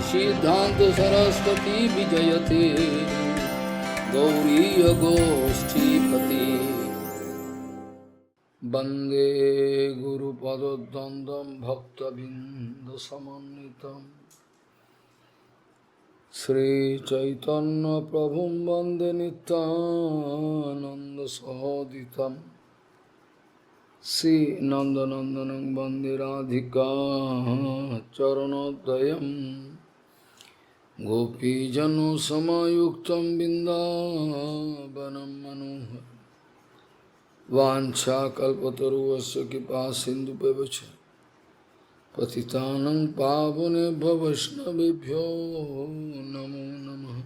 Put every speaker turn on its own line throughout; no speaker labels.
सिद्धांत सरस्वती विजयते गौरीय गोष्ठीपति वंदे गुरुपदद्वन्द्वं भक्तबिंदसमन्वितं श्रीचैतन्यप्रभुं वन्दे नित्यानन्दसहोदितं श्रीनन्दनन्दनं वन्दे राधिका चरणोदयं गोपीजनसमायुक्तं बिन्दावनं मनोहरं वाञ्छाकल्पतरुस्य कृपा सिन्धुभ्यश्च पतितानं पावनेभ्यो वैष्णवेभ्यो नमो नमः।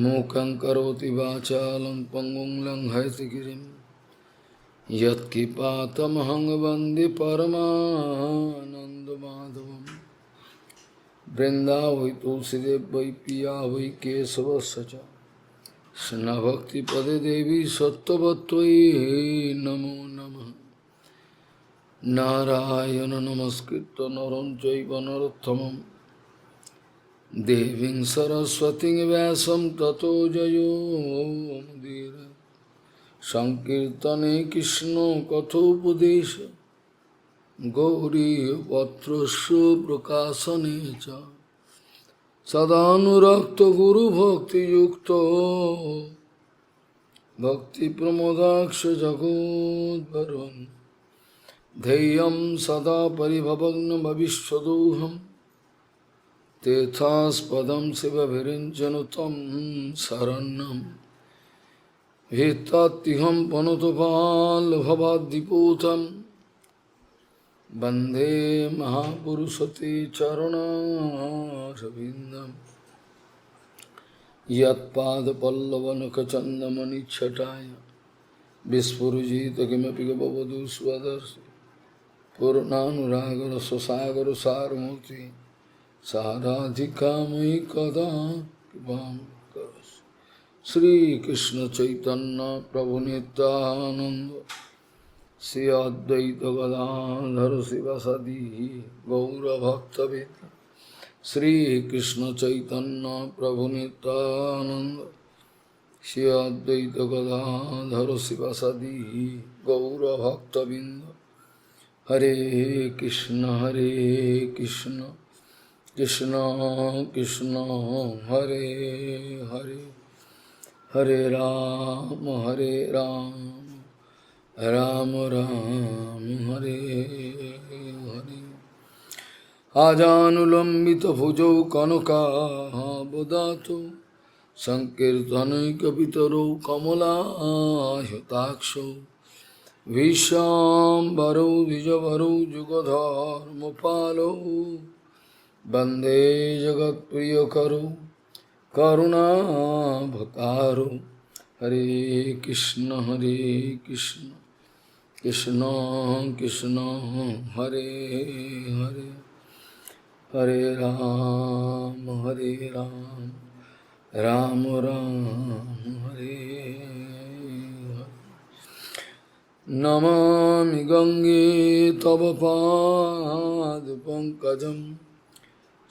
मूकं करोति वाचालं पङ्गुं लङ्घयतिगिरिं यत्किपातमहं वन्दे परमानन्दमाधवं वृन्दावै तुलसीदेव वै पिया वै केशवस्य च कृष्णभक्तिपदे देवी सत्त्ववत्त्वयि नमो नमः। नारायण नमस्कृत्य नरं चैव नरोत्तमं देवीं सरस्वतीं व्यासं ततो जयो मुदीरये। संकीर्तने कृष्ण कथोपदेश गौरीपत्रस्य प्रकाशने च सदानुरक्त गुरुभक्तियुक्तो भक्तिप्रमोदाक्ष जगोद्वरुन् ध्येयं सदा परिभवग्नमविश्वदोहं तीर्थास्पदं शिवभिरिञ्चनुतं शरणं भित्तात्तिहं पनुतपाल्भवाद्दिपूतं वन्दे महापुरुषते चरणारविन्दं यत्पादपल्लवनखचन्दमनिच्छटाय विस्फुरिजित किमपि गपवधू स्वदर्शि पूर्णानुरागर स्वसागर सारमूर्ति साराधिका मयि कदा कृपां करोसि। श्री कृष्ण चैतन्य प्रभु नित्यानंद श्री अद्वैत गदाधर शिवसदी गौरभक्तवृंद श्री कृष्ण चैतन्य प्रभु नित्यानंद श्री अद्वैत गदाधर शिवसदी गौरभक्तवृंद। हरे कृष्ण कृष्ण कृष्ण हरे हरे हरे राम राम राम हरे हरे। आजानुलंबित भुजौ कनकाबदातो संकीर्तनैकपितरौ कमलायताक्षौ विश्वाम्बरौ द्विजवरौ जुगधर्मपालौ वन्दे जगत्प्रियकरौ करुणाभतारौ। हरे कृष्ण कृष्ण कृष्ण हरे हरे हरे राम राम राम हरे हरे। नमामि गंगे तव पाद पंकजं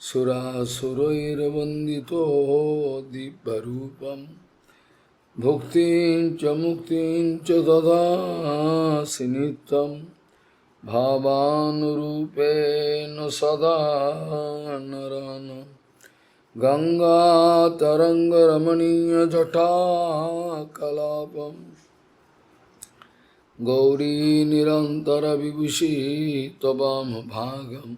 सुरासुरैर्वन्दितो दिव्यरूपं भुक्तिं च मुक्तिं च ददासि नित्यं भावानुरूपेण सदा नरानं। गंगातरङ्गरमणीयजटाकलापं गौरी निरन्तरविभूषी त्ववामभागं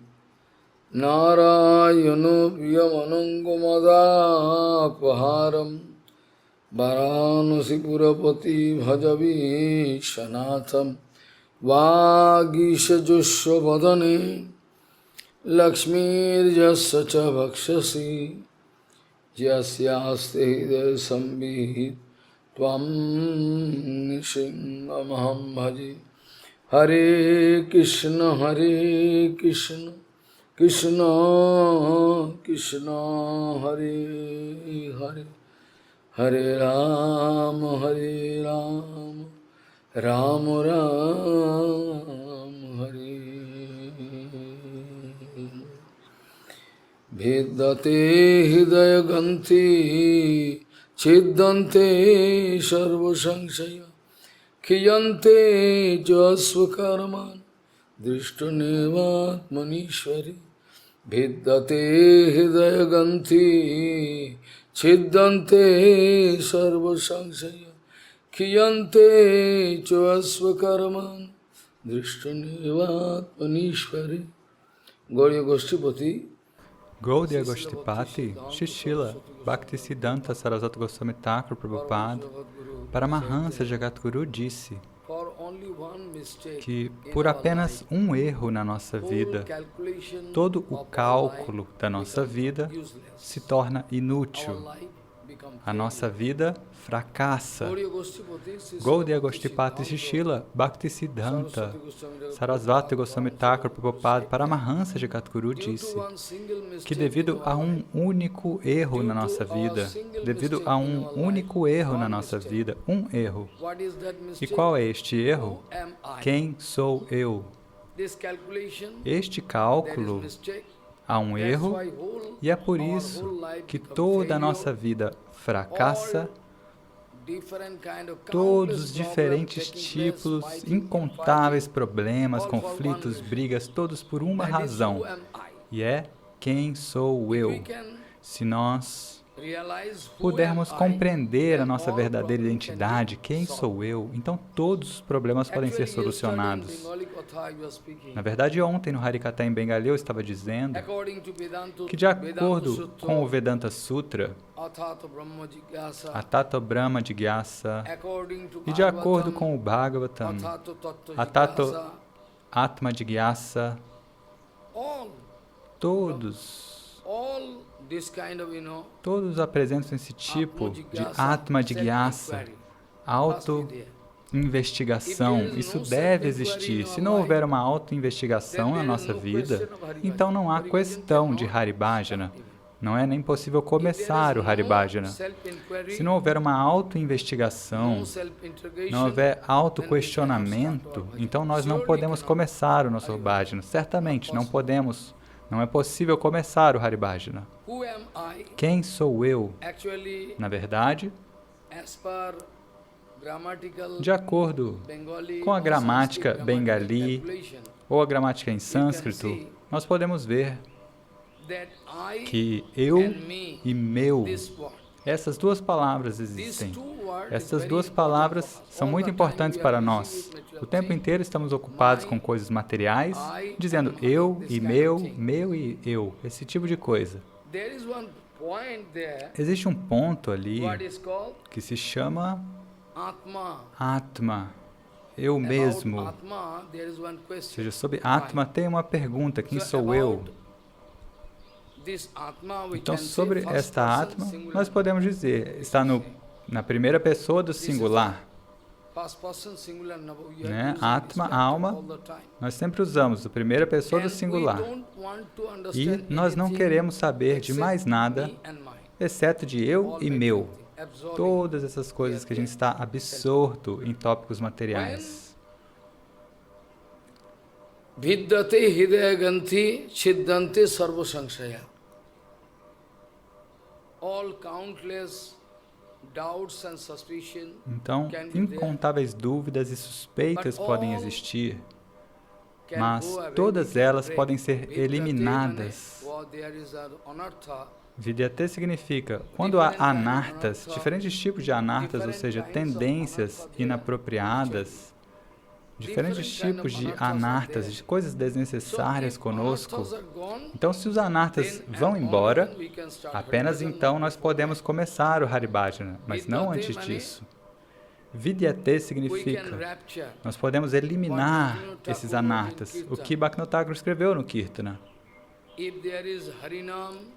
नारायणो प्रियमनङ्गमदापहारं वाराणसीपुरपति भजवीशनाथं। वागीशजुष्वदने लक्ष्मीर्यस्य च भक्षसि यस्यास्ते हृदयसंवित् त्वं नृसिंहमहं भजे। हरे कृष्ण कृष्ण कृष्ण हरे हरे हरे राम राम राम हरे। भेदते हृदय गंथि छिद्यन्ते सर्वसंशय खियन्ते च स्वकर्मान् दृष्टनेवात्मनीश्वरे भेदते हृदय गंथि छिद्यन्ते सर्वसंशय खियन्ते च स्वकर्मान् दृष्टनेवात्मनीश्वरे। गौड़ीय गोष्ठीपति
Gaudiya Goshtipati, Shishila, Bhaktisiddhanta Saraswati Goswami Thakur Prabhupada, Paramahansa Jagadguru disse que por apenas um erro na nossa vida, todo o cálculo da nossa vida se torna inútil. A nossa vida fracassa. Gaudiya Goshtipati Shishila, Bhaktisiddhanta Sarasvati Goswami Thakur Prabhupada Paramahansa Jagadguru disse que devido a um único erro na nossa vida, um erro. E qual é este erro? Quem sou eu? Este cálculo, há um erro, e é por isso que toda a nossa vida fracassa, todos os diferentes tipos, incontáveis problemas, conflitos, brigas, todos por uma razão, e é quem sou eu. Se nós pudermos compreender a nossa verdadeira identidade, quem sou eu, então todos os problemas podem ser solucionados. Na verdade, ontem no Harikatha em Bengali eu estava dizendo que de acordo com o Vedanta Sutra, Atato Brahma Jigyasa, e de acordo com o Bhagavatam, Atato Atma Jigyasa, todos apresentam esse tipo de Atma Jigyasa, auto-investigação. Isso deve existir. Se não houver uma auto-investigação na nossa vida, então não há questão de Haribhajana. Não é nem possível começar o Haribhajana. Se não houver uma auto-investigação, não houver auto-questionamento, então nós não podemos começar o nosso Haribhajana. Certamente, não podemos. Não é possível começar o Haribhajana. Quem sou eu? Na verdade, de acordo com a gramática bengali ou a gramática em sânscrito, nós podemos ver que eu e meu, essas duas palavras existem. Essas duas palavras são muito importantes para nós. O tempo inteiro estamos ocupados com coisas materiais, dizendo eu e meu e eu, esse tipo de coisa. Existe um ponto ali que se chama Atma, eu mesmo. Ou seja, sobre Atma tem uma pergunta, quem sou eu? Então, sobre esta Atma, nós podemos dizer, está na primeira pessoa do singular. Né? Atma, alma, nós sempre usamos a primeira pessoa do singular. E nós não queremos saber de mais nada, exceto de eu e meu. Todas essas coisas que a gente está absorto em tópicos materiais.
Vidyate hridaya ganthi chiddante sarva sanshaya.
Então, incontáveis dúvidas e suspeitas podem existir, mas todas elas podem ser eliminadas. Vidyate significa, quando há anartas, diferentes tipos de anartas, ou seja, tendências inapropriadas, diferentes tipos de anartas, de coisas desnecessárias conosco. Então, se os anartas vão embora, apenas então nós podemos começar o Haribhajana, mas não antes disso. Vidyate significa, nós podemos eliminar esses anartas, o que Bhaktivinoda Thakur escreveu no Kirtana.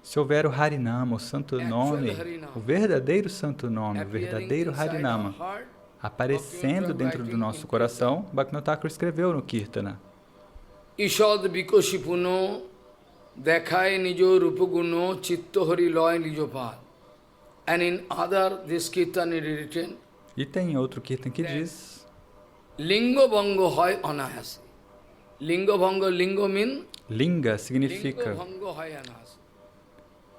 Se houver o Harinama, o santo nome, o verdadeiro santo nome, o verdadeiro Harinama, aparecendo dentro do nosso coração, Bhaktivinoda Thakur escreveu no Kirtana.
Ishad vikoshipuno dekhai nijo rupaguno chitto hari loy nijopad. And in other, this Kirtan is written.
E tem outro Kirtan que diz
Lingo bhango hoy anahasi. Lingo bhango, lingo mean?
Linga significa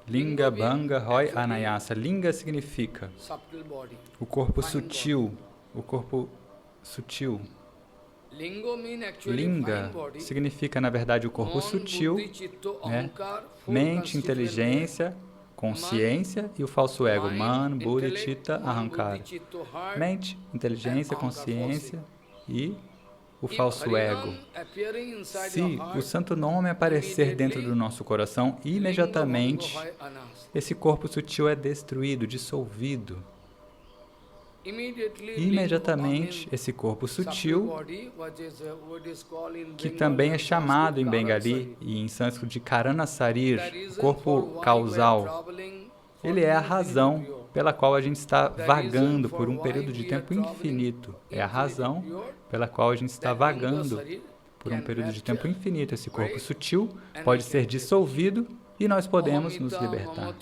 Linga Bhanga Hoy Anayasa. Linga significa
subtle body.
o corpo sutil, o corpo sutil. Linga significa, na verdade, o corpo sutil, né? Mente, inteligência, consciência e o falso ego. Man, Buddhi, Chitta, Ahankara. Mente, inteligência, consciência e o falso ego. Se o santo nome aparecer dentro do nosso coração, imediatamente esse corpo sutil é destruído, dissolvido. Imediatamente, esse corpo sutil, que também é chamado em Bengali e em sânscrito de Karana Sarir, o corpo causal, ele é a razão pela qual a gente está vagando por um período de tempo infinito. É a razão pela qual a gente está vagando por um período de tempo infinito. Esse corpo sutil pode ser dissolvido e nós podemos nos libertar.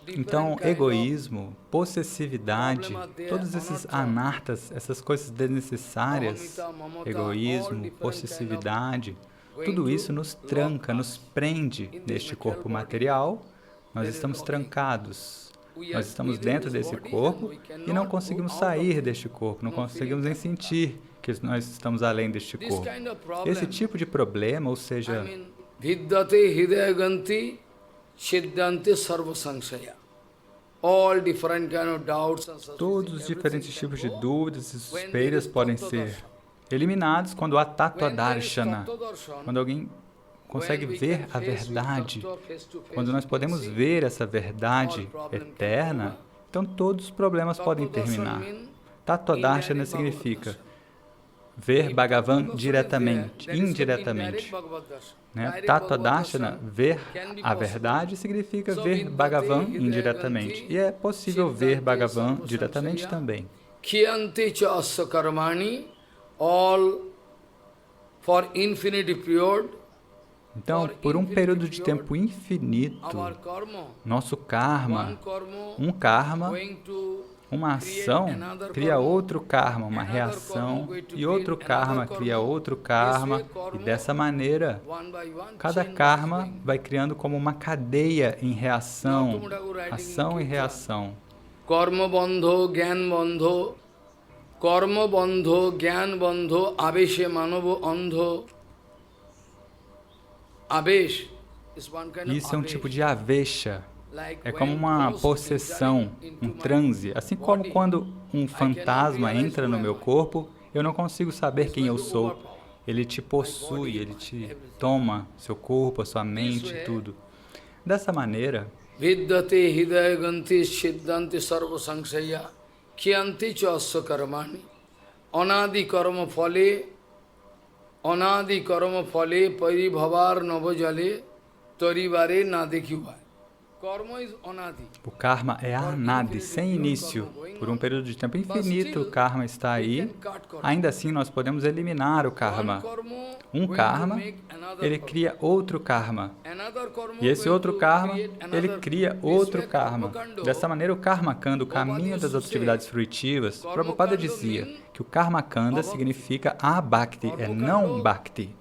Então, egoísmo, possessividade, todos esses anartas, essas coisas desnecessárias, egoísmo, possessividade, tudo isso nos tranca, nos prende neste corpo material. Nós estamos trancados, nós estamos dentro desse corpo e não conseguimos sair deste corpo, não conseguimos nem sentir que nós estamos além deste corpo. Esse tipo de problema, ou seja,
Vidyate hidayaganti siddhante sarva sansaya. All different kind of doubts and suspicions.
todos os diferentes tipos de dúvidas e suspeitas podem ser eliminados quando há Tattva Darshana, quando alguém consegue ver a verdade, quando nós podemos ver essa verdade eterna, então todos os problemas podem terminar. Tattva Darshana significa ver Bhagavan diretamente, indiretamente. Né? Tattva Darshana, ver a verdade, significa ver Bhagavan indiretamente. E é possível ver Bhagavan diretamente também.
Khyante cha asya karmani, all for infinity period.
Então, por um período de tempo infinito,
Our karma,
nosso karma,
one karma
um karma,
going to
uma ação cria outro karma, uma reação, e outro karma cria outro karma, e dessa maneira,
one by one
cada karma vai criando como uma cadeia em reação, ação e reação.
karma bandho, gyan bandho, aveshe manavo andho. Avesh is one kind of
Isso é um
avesh.
tipo de avesha,
Like
é como
when
uma
ghost
possessão,
entering into
um
my
transe. Assim como
body,
quando um fantasma entra no meu corpo, eu não consigo saber quem eu sou. Ele te possui, ele te toma seu corpo, a sua mente, tudo. Dessa maneira,
Vidyate hidayaganti siddhante sarva sansaya khyante cha asya karmani anadi karma phale paribhavar navajale tarivare na dekhiva. Karma is anadi.
o karma é anadi, sem início. Por um período de tempo infinito, o karma está aí. Ainda assim, nós podemos eliminar o karma. Um karma, ele cria outro karma. E esse outro karma, ele cria outro karma. Dessa maneira, o Karma Kanda, o caminho das atividades fruitivas, Prabhupada dizia que o Karma Kanda significa a-bhakti, é não bhakti.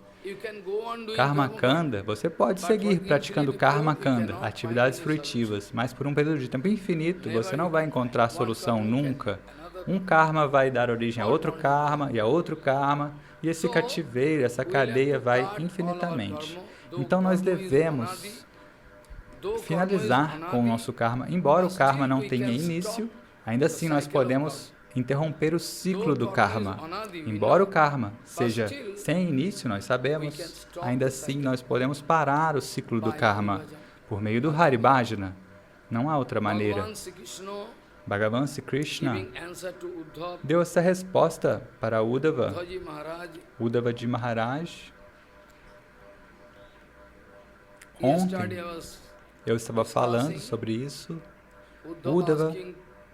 Karma Kanda, você pode seguir praticando Karma Kanda, atividades fruitivas, mas por um período de tempo infinito, você não vai encontrar solução nunca. Um karma vai dar origem a outro karma e a outro karma, e esse cativeiro, essa cadeia vai infinitamente. Então nós devemos finalizar com o nosso karma. Embora o karma não tenha início, ainda assim nós podemos interromper o ciclo do karma. Embora o karma seja sem início, nós sabemos, ainda assim nós podemos parar o ciclo do karma por meio do Haribhajana. Não há outra maneira. Bhagavan Sri Krishna deu essa resposta para Uddhava, Uddhavaji Maharaj. Ontem eu estava falando sobre isso. Uddhava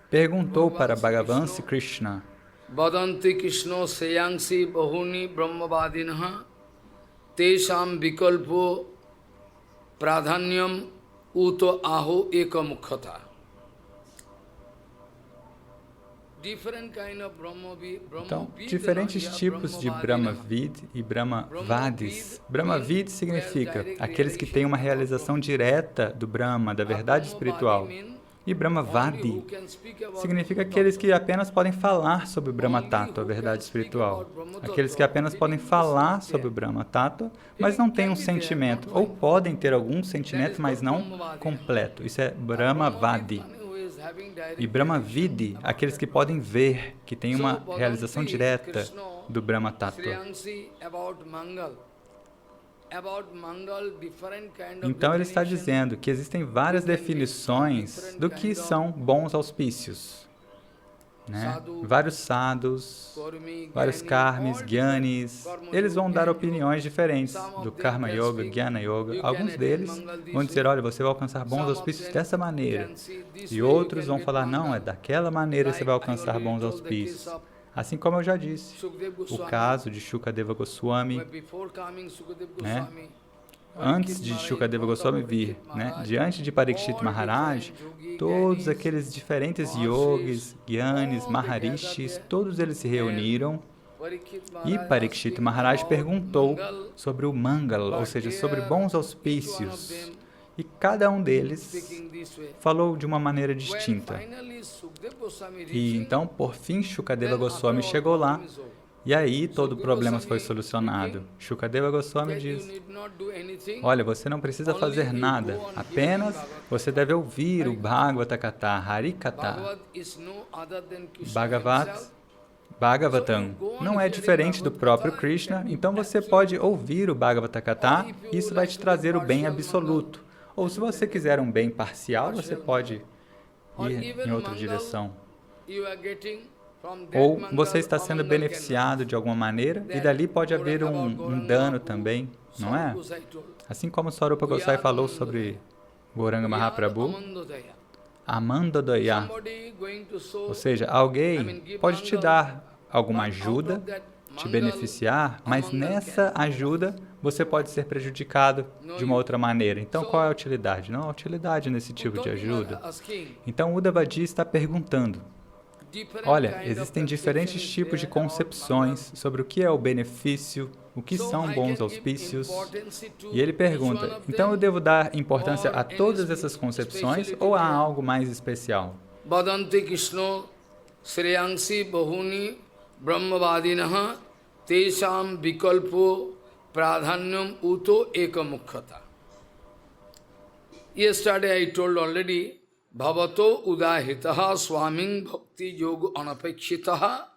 perguntou para Bhagavan Sri Krishna:
Vadanti Krishna Seyangsi Bahuni Brahmavadinaha Tesham Vikalpo Pradhanyam Uto Aho Ekamukkhata.
Então, diferentes tipos de Brahmavid e Brahmavadis. Brahmavid significa aqueles que têm uma realização direta do Brahma, da verdade espiritual. E Brahmavadi significa aqueles que apenas podem falar sobre o Brahma Tattva, a verdade espiritual. Aqueles que apenas podem falar sobre o Brahma Tattva, mas não têm um sentimento. Ou podem ter algum sentimento, mas não completo. Isso é Brahmavadi. E Brahmavidi, aqueles que podem ver, que têm uma realização direta do Brahma Tattva. Então ele está dizendo que existem várias definições do que são bons auspícios. Né? Vários sadhus, vários karmis, gyanis, eles vão dar opiniões diferentes do Karma Yoga, Jnana Yoga. Alguns deles vão dizer, olha, você vai alcançar bons auspícios dessa maneira. E outros vão falar, não, é daquela maneira que você vai alcançar bons auspícios. Assim como eu já disse, o caso de Shukadeva Goswami, né? Antes de Shukadeva Goswami vir, né? Diante de Parikshit Maharaj, todos aqueles diferentes yogis, gyanis, maharishis, todos eles se reuniram e Parikshit Maharaj perguntou sobre o Mangala, ou seja, sobre bons auspícios. E cada um deles falou de uma maneira distinta. E então, por fim, Shukadeva Goswami chegou lá, e aí todo o problema foi solucionado. Shukadeva Goswami diz, olha, você não precisa fazer nada, apenas você deve ouvir o Bhagavata Katha, Harikatha. Bhagavatam não é diferente do próprio Krishna, então você pode ouvir o Bhagavata Katha e isso vai te trazer o bem absoluto. Ou se você quiser um bem parcial, você pode ir em outra direção. Ou você está sendo beneficiado de alguma maneira e dali pode haver um dano também, não é? Assim como Swarupa Gosai falou sobre Gauranga Mahaprabhu, Amandodaya, ou seja, alguém pode te dar alguma ajuda, te beneficiar, mas nessa ajuda você pode ser prejudicado de uma outra maneira. Então, qual é a utilidade? Não há utilidade nesse tipo de ajuda. Então, Uddhavaji está perguntando, olha, existem diferentes tipos de concepções sobre o que é o benefício, o que são bons auspícios. E ele pergunta, então eu devo dar importância a todas essas concepções ou há algo mais especial?
Badanti Krishna Sreyansi Bahuni Brahmavadinaha Tesham Vikalpo Pradhanyam Uto Ekamukkhata. Yesterday I told already, Bhavato Udahitaha Swaming Bhakti Yoga Anapekshitaha.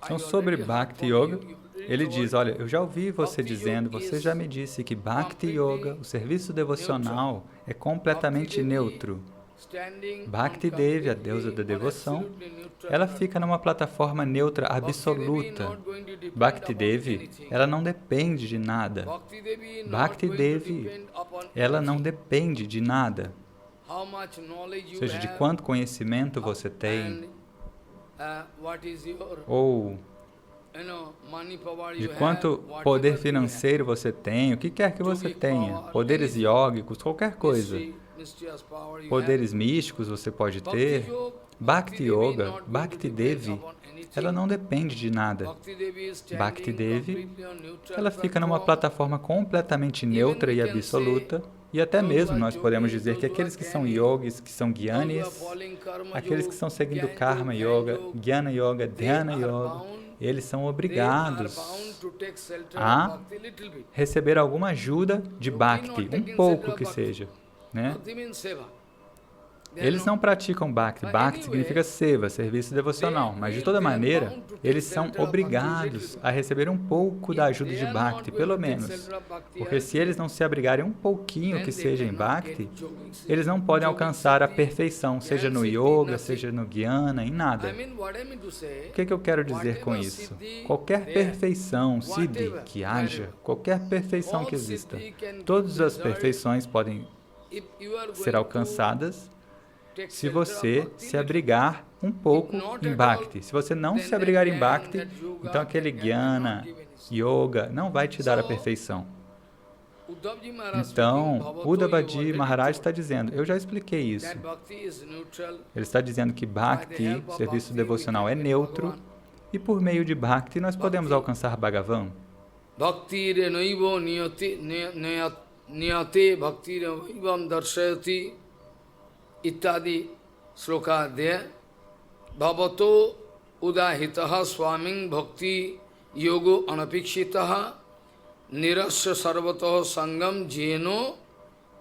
Então, sobre Bhakti Yoga, ele diz, olha, eu já ouvi você dizendo, você já me disse que Bhakti Yoga, o serviço devocional, é completamente neutro. Bhakti Devi, a deusa da devoção, ela fica numa plataforma neutra absoluta. Bhakti Devi, ela não depende de nada. Bhakti Devi, ela não depende de nada. Ou seja, de quanto conhecimento você tem, ou de quanto poder financeiro você tem, o que quer que você tenha, poderes iógicos, qualquer coisa. Poderes místicos você pode ter. Bhakti Yoga, Bhakti Devi, ela não depende de nada. Bhakti Devi, ela fica numa plataforma completamente neutra e absoluta. E até mesmo nós podemos dizer que aqueles que são yogis, que são gyanis, aqueles que estão seguindo Karma Yoga, Jnana Yoga, Dhyana Yoga, eles são obrigados a receber alguma ajuda de Bhakti, um pouco que seja, né? Eles não praticam Bhakti. Bhakti significa seva, serviço devocional. Mas, de toda maneira, eles são obrigados a receber um pouco da ajuda de Bhakti, pelo menos. Porque se eles não se abrigarem um pouquinho que seja em Bhakti, eles não podem alcançar a perfeição, seja no Yoga, seja no Jnana, em nada. O que eu quero dizer com isso? Qualquer perfeição, siddhi, que haja, qualquer perfeição que exista, todas as perfeições podem ser alcançadas se você se abrigar um pouco em Bhakti. Se você não se abrigar em Bhakti, então aquele Jnana, Yoga, não vai te dar a perfeição.
Uddhavji Maharaj
Então,
speaking, Bhavato
Uddhavaji
you already
Maharaj
told
está dizendo, eu já expliquei isso.
that bhakti is neutral.
Ele está dizendo que Bhakti, serviço devocional, é neutro, e por meio de Bhakti nós podemos alcançar Bhagavan.
Bhakti re noivo niyate bhakti re noivam darshayati ittadi slokadya bhavato udahitaha swaming bhakti yogo anapikshitaha nirasya sarvataha sangam jeno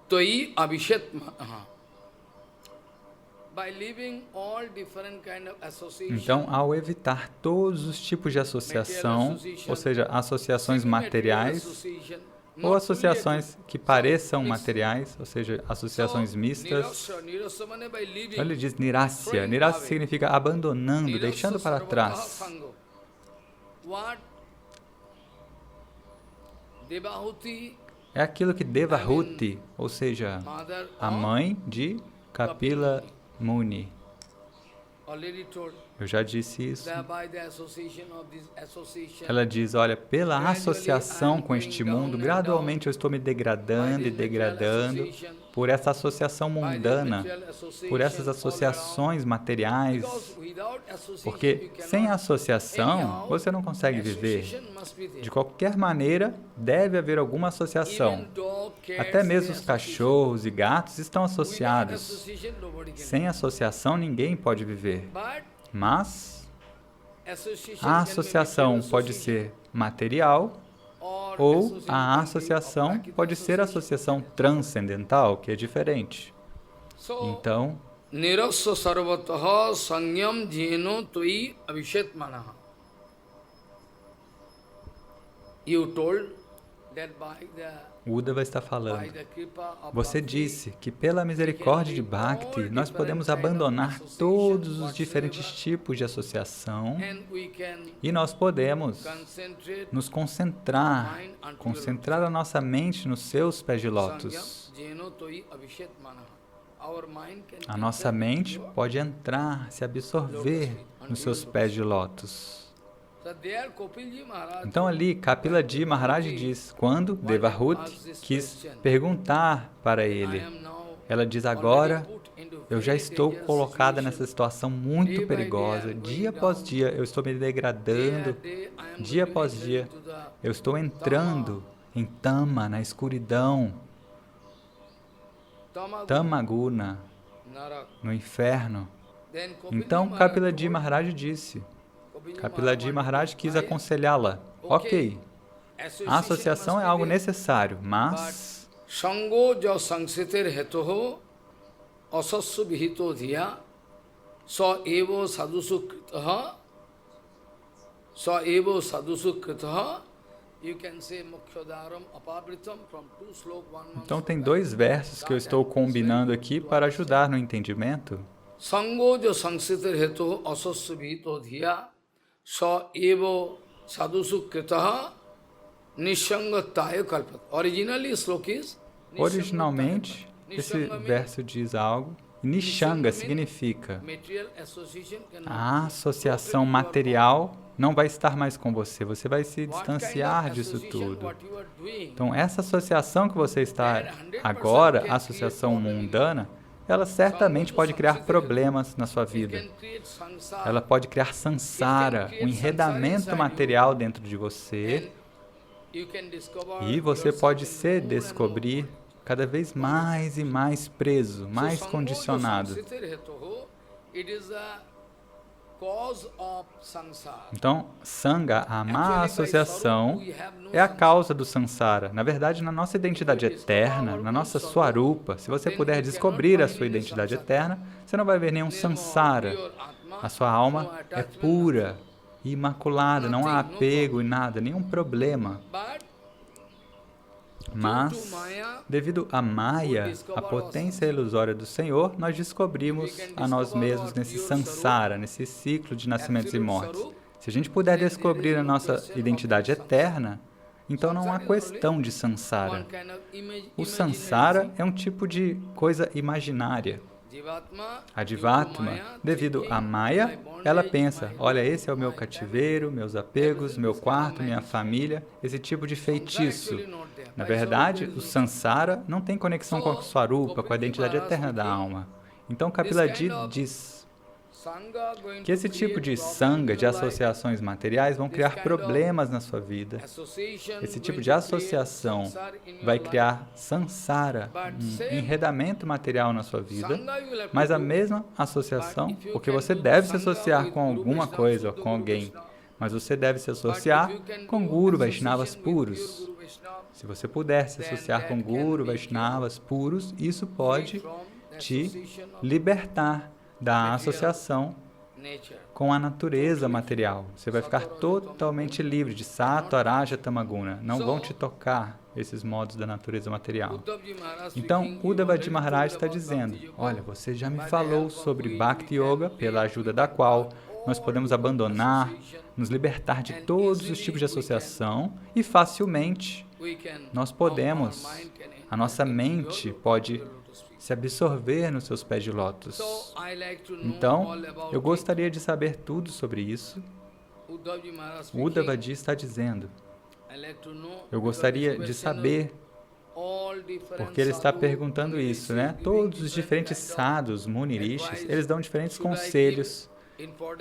toi abhishetmanaha. By leaving all different kind of association,
Então, ao evitar todos os tipos de associação, ou seja, associações materiais, ou associações que pareçam materiais, ou seja, associações mistas. Então ele diz nirasya. Nirasya significa abandonando, deixando para trás. É aquilo que Devahuti, ou seja, a mãe de Kapila Muni. Eu já disse isso. Ela diz, olha, pela associação com este mundo, gradualmente eu estou me degradando e degradando por essa associação mundana, por essas associações materiais, porque sem associação você não consegue viver. De qualquer maneira, deve haver alguma associação. Até mesmo os cachorros e gatos estão associados. Sem associação, ninguém pode viver. Mas a associação pode ser material ou a associação pode ser associação transcendental, que é diferente. Então,
nirasya sarvataha sangyam jeno toi abhishetmanaha. You told that by the
Uddhava está falando, você disse que pela misericórdia de Bhakti nós podemos abandonar todos os diferentes tipos de associação e nós podemos nos concentrar a nossa mente nos seus pés de lótus. A nossa mente pode entrar, se absorver nos seus pés de lótus. Então ali, Kapila Maharaj diz, quando Devahuti quis perguntar para ele, ela diz, agora eu já estou colocada nessa situação muito perigosa, dia após dia eu estou me degradando, dia após dia eu estou entrando em Tama, na escuridão, Tamaguna, no inferno. Então Kapila Maharaj disse, Kapila Maharaj quis aconselhá-la. Ok, a associação é algo necessário, mas
sango ja sangsiter hetoho asassu vihito dhiya sa evo sadhusu kritaha. You can say mukhyadaram apabritam from two slok one.
Então tem dois versos que eu estou combinando aqui para ajudar no entendimento.
Sango ja sangsiter hetoho asassu vihito dhiya sa evo sadhusu kritaha nishangataya kalpat.
Originalmente, esse verso diz algo. Nishanga significa a associação material não vai estar mais com você, você vai se distanciar disso tudo. Então, essa associação que você está agora, a associação mundana, ela certamente pode criar problemas na sua vida. Ela pode criar samsara, um enredamento material dentro de você, e você pode se descobrir cada vez mais e mais preso, mais condicionado. Então, Sangha, a má associação, é a causa do Sansara. Na verdade, na nossa identidade eterna, na nossa Swarupa, se você puder descobrir a sua identidade eterna, você não vai ver nenhum Sansara. A sua alma é pura, imaculada, não há apego e nada, nenhum problema. Mas, devido à Maya, a potência ilusória do Senhor, nós descobrimos a nós mesmos nesse samsara, nesse ciclo de nascimentos e mortes. Se a gente puder descobrir a nossa identidade eterna, então não há questão de samsara. O samsara é um tipo de coisa imaginária. A Jivatma, devido à Maya, ela pensa, olha, esse é o meu cativeiro, meus apegos, meu quarto, minha família, esse tipo de feitiço. Na verdade, o Sansara não tem conexão com a Swarupa, com a identidade eterna da alma. Então, Kapiladi diz que esse tipo de sangha, de associações materiais, vão criar problemas na sua vida. Esse tipo de associação vai criar sansara, um enredamento material na sua vida, mas a mesma associação, porque você deve se associar com alguma coisa, com alguém, mas você deve se associar com Guru Vaishnavas puros. Se você puder se associar com Guru Vaishnavas puros, isso pode te libertar da associação com a natureza material. Você vai ficar totalmente livre de Sattva, Raja, Tamaguna. Não vão te tocar esses modos da natureza material. Então, Uddhavaji Maharaj está dizendo, olha, você já me falou sobre Bhakti Yoga, pela ajuda da qual nós podemos abandonar, nos libertar de todos os tipos de associação e facilmente nós podemos, a nossa mente pode se absorver nos seus pés de lótus. Então, eu gostaria de saber tudo sobre isso. O Uddhavaji está dizendo, eu gostaria de saber, porque ele está perguntando isso, né? Todos os diferentes sadhus, munirishis, eles dão diferentes conselhos.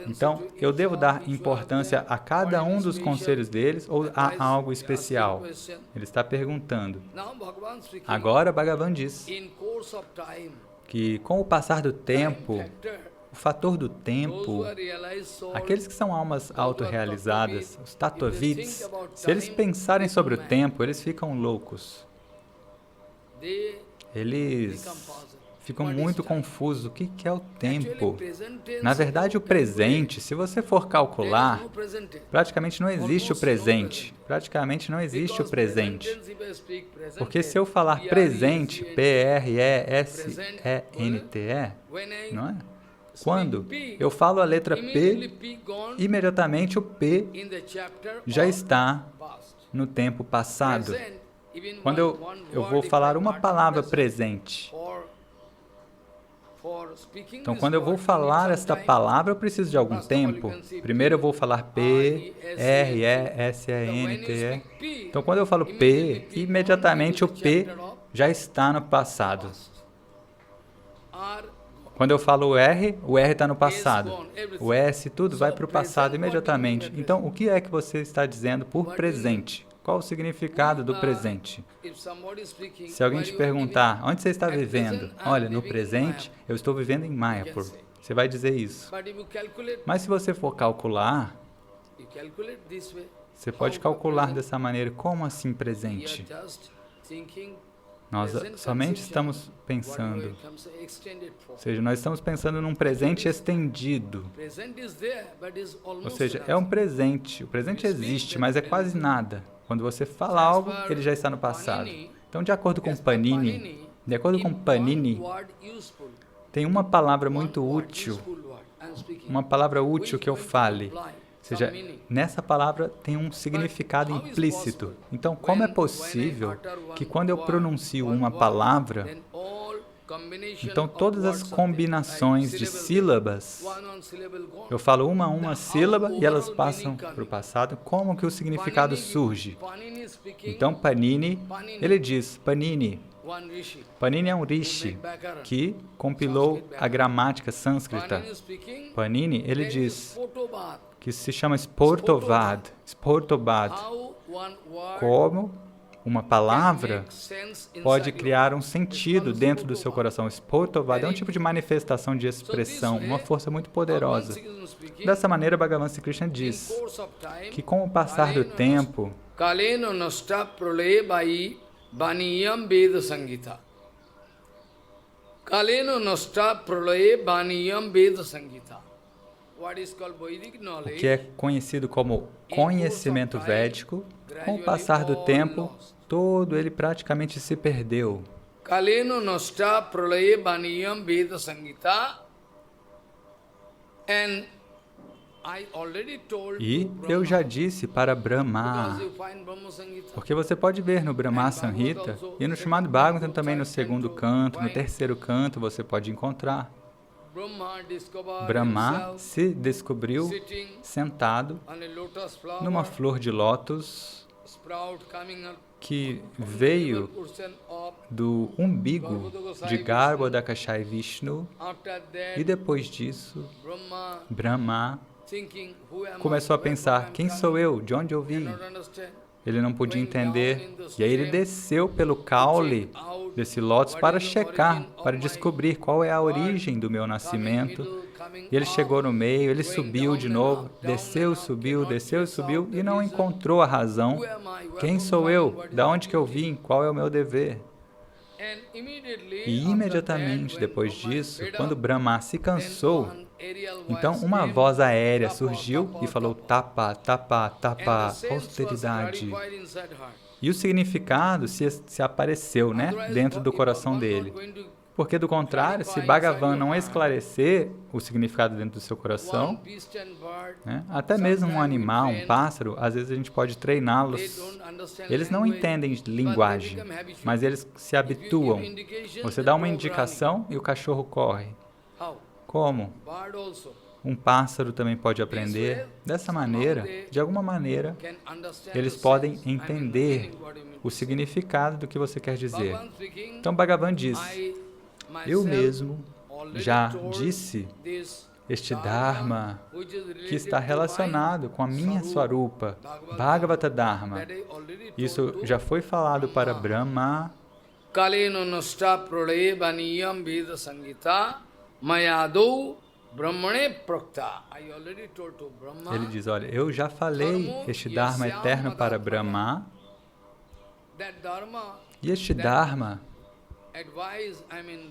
Então, eu devo dar importância a cada um dos conselhos deles ou a algo especial? Ele está perguntando. Agora, Bhagavan diz que, com o passar do tempo, o fator do tempo, aqueles que são almas autorrealizadas, os tattvavids, se eles pensarem sobre o tempo, eles ficam loucos. Eles ficam muito confusos. O que é o tempo? Na verdade, o presente, se você for calcular, praticamente não existe o presente. Praticamente não existe o presente. Porque se eu falar presente, P-R-E-S-E-N-T-E, não é? Quando eu falo a letra P, imediatamente o P já está no tempo passado. Quando eu vou falar uma palavra presente, então, quando eu vou falar esta palavra, eu preciso de algum tempo. Primeiro eu vou falar P, R, E, S, E, N, T, E. Então, quando eu falo P, imediatamente o P já está no passado. Quando eu falo o R está no passado. O S, tudo vai para o passado imediatamente. Então, o que é que você está dizendo por presente? Qual o significado do presente? Se alguém te perguntar, onde você está vivendo? Olha, no presente, eu estou vivendo em Mayapur. Você vai dizer isso. Mas se você for calcular, você pode calcular dessa maneira. Como assim presente? Nós somente estamos pensando, ou seja, nós estamos pensando num presente estendido. Ou seja, é um presente. O presente existe, mas é quase nada. Quando você fala algo, ele já está no passado. Então, de acordo com Panini, tem uma palavra muito útil, uma palavra útil que eu fale. Ou seja, nessa palavra tem um significado implícito. Então, como é possível que quando eu pronuncio uma palavra, então todas as combinações de sílabas, eu falo uma sílaba e elas passam para o passado, como que o significado surge? Então, Panini, ele diz, Panini é um rishi que compilou a gramática sânscrita. Panini, ele diz que se chama Sportovad, como uma palavra pode criar um sentido dentro do seu coração. Sportovad é um tipo de manifestação de expressão, uma força muito poderosa. Dessa maneira, Bhagavan Sri Krishna diz que com o passar do tempo, o que é conhecido como conhecimento védico, com o passar do tempo, todo ele praticamente se perdeu.
Kaleno nosta pralaye baniyam veda sangita. And
E eu já disse para Brahma, porque você pode ver no Brahma Samhita e no Srimad Bhagavatam também no segundo canto, no terceiro canto você pode encontrar. Brahma se descobriu sentado numa flor de lótus que veio do umbigo de Garbhodakashai Vishnu, e depois disso, Brahma começou a pensar, quem sou eu? De onde eu vim? Ele não podia entender, e aí ele desceu pelo caule desse lótus para checar, para descobrir qual é a origem do meu nascimento. E ele chegou no meio, ele subiu de novo, desceu, subiu, e não encontrou a razão. Quem sou eu? Da onde que eu vim? Qual é o meu dever? E imediatamente depois disso, quando Brahma se cansou, então uma voz aérea surgiu e falou, tapa, tapa, tapa, austeridade. E o significado se apareceu, né, dentro do coração dele. Porque, do contrário, se Bhagavan não esclarecer o significado dentro do seu coração, né, até mesmo um animal, um pássaro, às vezes a gente pode treiná-los. Eles não entendem linguagem, mas eles se habituam. Você dá uma indicação e o cachorro corre. Como? Um pássaro também pode aprender. Dessa maneira, de alguma maneira, eles podem entender o significado do que você quer dizer. Então, Bhagavan diz, eu mesmo já disse este Dharma que está relacionado com a minha Swarupa, Bhagavata Dharma. Isso já foi falado para Brahma.
Kaleno nasta pralaye vaniyam veda sangita mayadou brahmane prakta.
Ele diz, olha, eu já falei este Dharma eterno para Brahma, e este Dharma,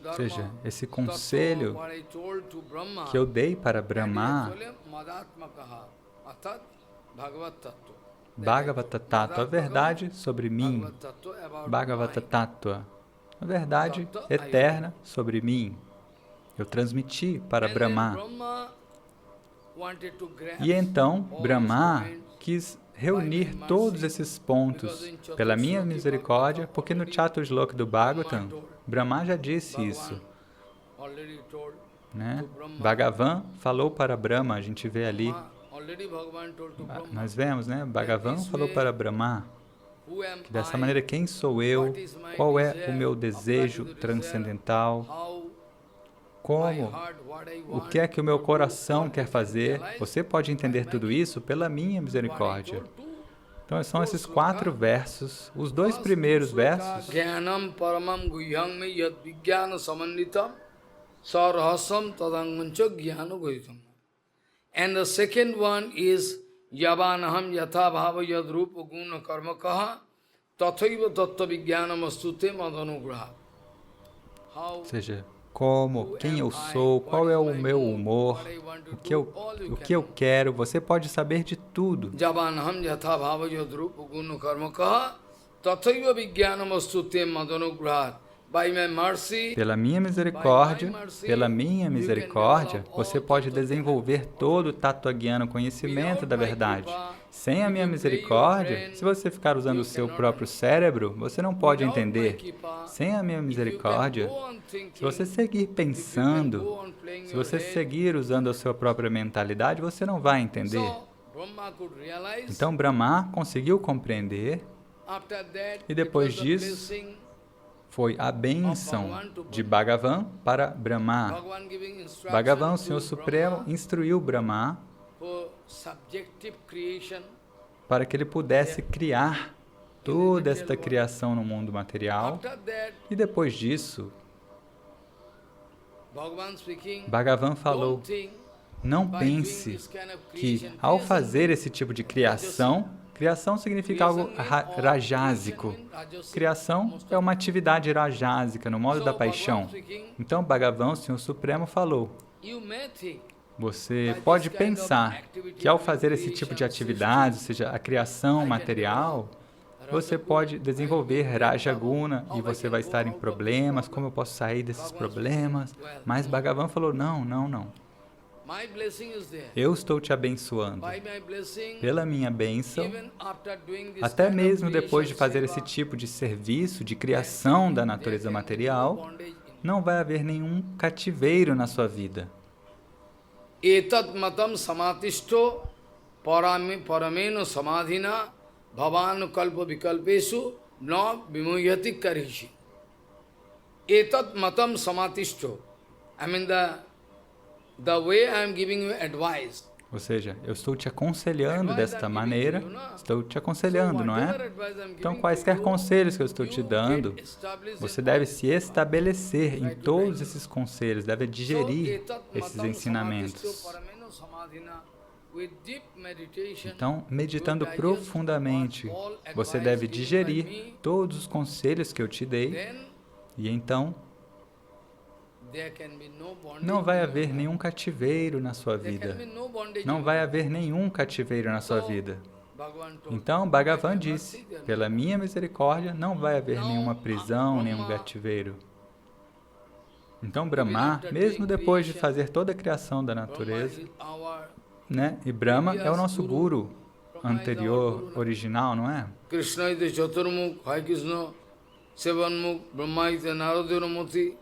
ou seja, esse conselho que eu dei para Brahma, Bhagavata Tattva, a verdade sobre mim, Bhagavata Tattva, a verdade eterna sobre mim, eu transmiti para Brahma. E então Brahma quis reunir todos esses pontos pela minha misericórdia, porque no Chatusloka do Bhagavatam, Brahma já disse isso, né? Bhagavan falou para Brahma, a gente vê ali, nós vemos, né? Bhagavan falou para Brahma, que dessa maneira, quem sou eu? Qual é o meu desejo transcendental? Como? O que é que o meu coração quer fazer? Você pode entender tudo isso pela minha misericórdia. Então, são esses 4 versos, os 2 primeiros versos.
Jnanam paramam guhyam me yad vijnana samanditam sarahasam tadangancha jnana guhyam. And the second one is yavanaham yatha bhava yad rupa guna karmakaha tathaiva tattva vijnanam astute madanugraha.
Ou seja, como, quem eu sou, qual é o meu humor, o que eu quero, você pode saber de tudo. Pela minha misericórdia, você pode desenvolver todo o Tattva-gyana, conhecimento da verdade. Sem a minha misericórdia, se você ficar usando o seu próprio cérebro, você não pode entender. Sem a minha misericórdia, se você seguir pensando, se você seguir usando a sua própria mentalidade, você não vai entender. Então, Brahma conseguiu compreender, e depois disso, foi a bênção de Bhagavan para Brahma. Bhagavan, o Senhor Supremo, instruiu Brahma para que ele pudesse criar toda esta criação no mundo material. E depois disso, Bhagavan falou, não pense que ao fazer esse tipo de criação, criação significa algo rajásico. Criação é uma atividade rajásica, no modo da paixão. Então, Bhagavan, o Senhor Supremo, falou, você pode pensar que ao fazer esse tipo de atividade, ou seja, a criação material, você pode desenvolver Rajaguna e você vai estar em problemas, como eu posso sair desses problemas? Mas Bhagavan falou, não, não, não.
My blessing is there.
Eu estou te abençoando.
By my blessing,
Pela minha bênção,
even after doing this
até
kind of
mesmo depois de
creation
fazer
seva,
esse tipo de serviço, de criação da natureza
there can be no
material,
bondage in
não vai haver nenhum cativeiro na sua vida.
Etat matam samatishto parameno samadhina bhavanu kalpa vikalpesu na vimuyati karishi. Etat matam samatishto. I mean the way I am giving you advice.
Ou seja, eu estou te aconselhando desta maneira, estou te aconselhando, não é? Então, quaisquer conselhos que eu estou te dando, você deve se estabelecer em todos esses conselhos, deve digerir esses ensinamentos. Então, meditando profundamente, você deve digerir todos os conselhos que eu te dei, e então não vai haver nenhum cativeiro na sua vida. Não vai haver nenhum cativeiro na sua vida. Então, Bhagavan disse, pela minha misericórdia, não vai haver nenhuma prisão, nenhum cativeiro. Então, Brahma, mesmo depois de fazer toda a criação da natureza, né? E Brahma é o nosso guru anterior, original, não é?
Krishna ite Chaturmukh, Hai Krishna, Sevanmukh, Brahma ite Naradevamuti.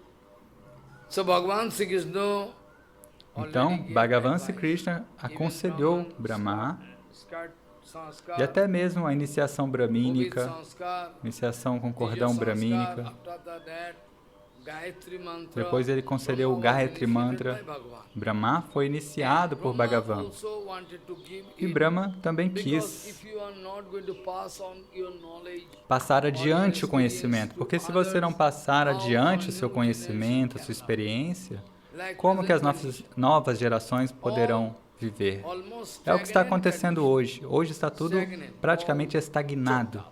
So Bhagavan Sri Krishna,
então, Bhagavan Sri Krishna aconselhou Brahma e até mesmo a iniciação bramínica, iniciação com cordão bramínica. Depois ele concedeu o Gayatri Mantra. Brahma foi iniciado por Bhagavan. E Brahma também quis passar adiante o conhecimento. Porque se você não passar adiante o seu conhecimento, a sua experiência, como que as novas gerações poderão viver? É o que está acontecendo hoje. Hoje está tudo praticamente estagnado.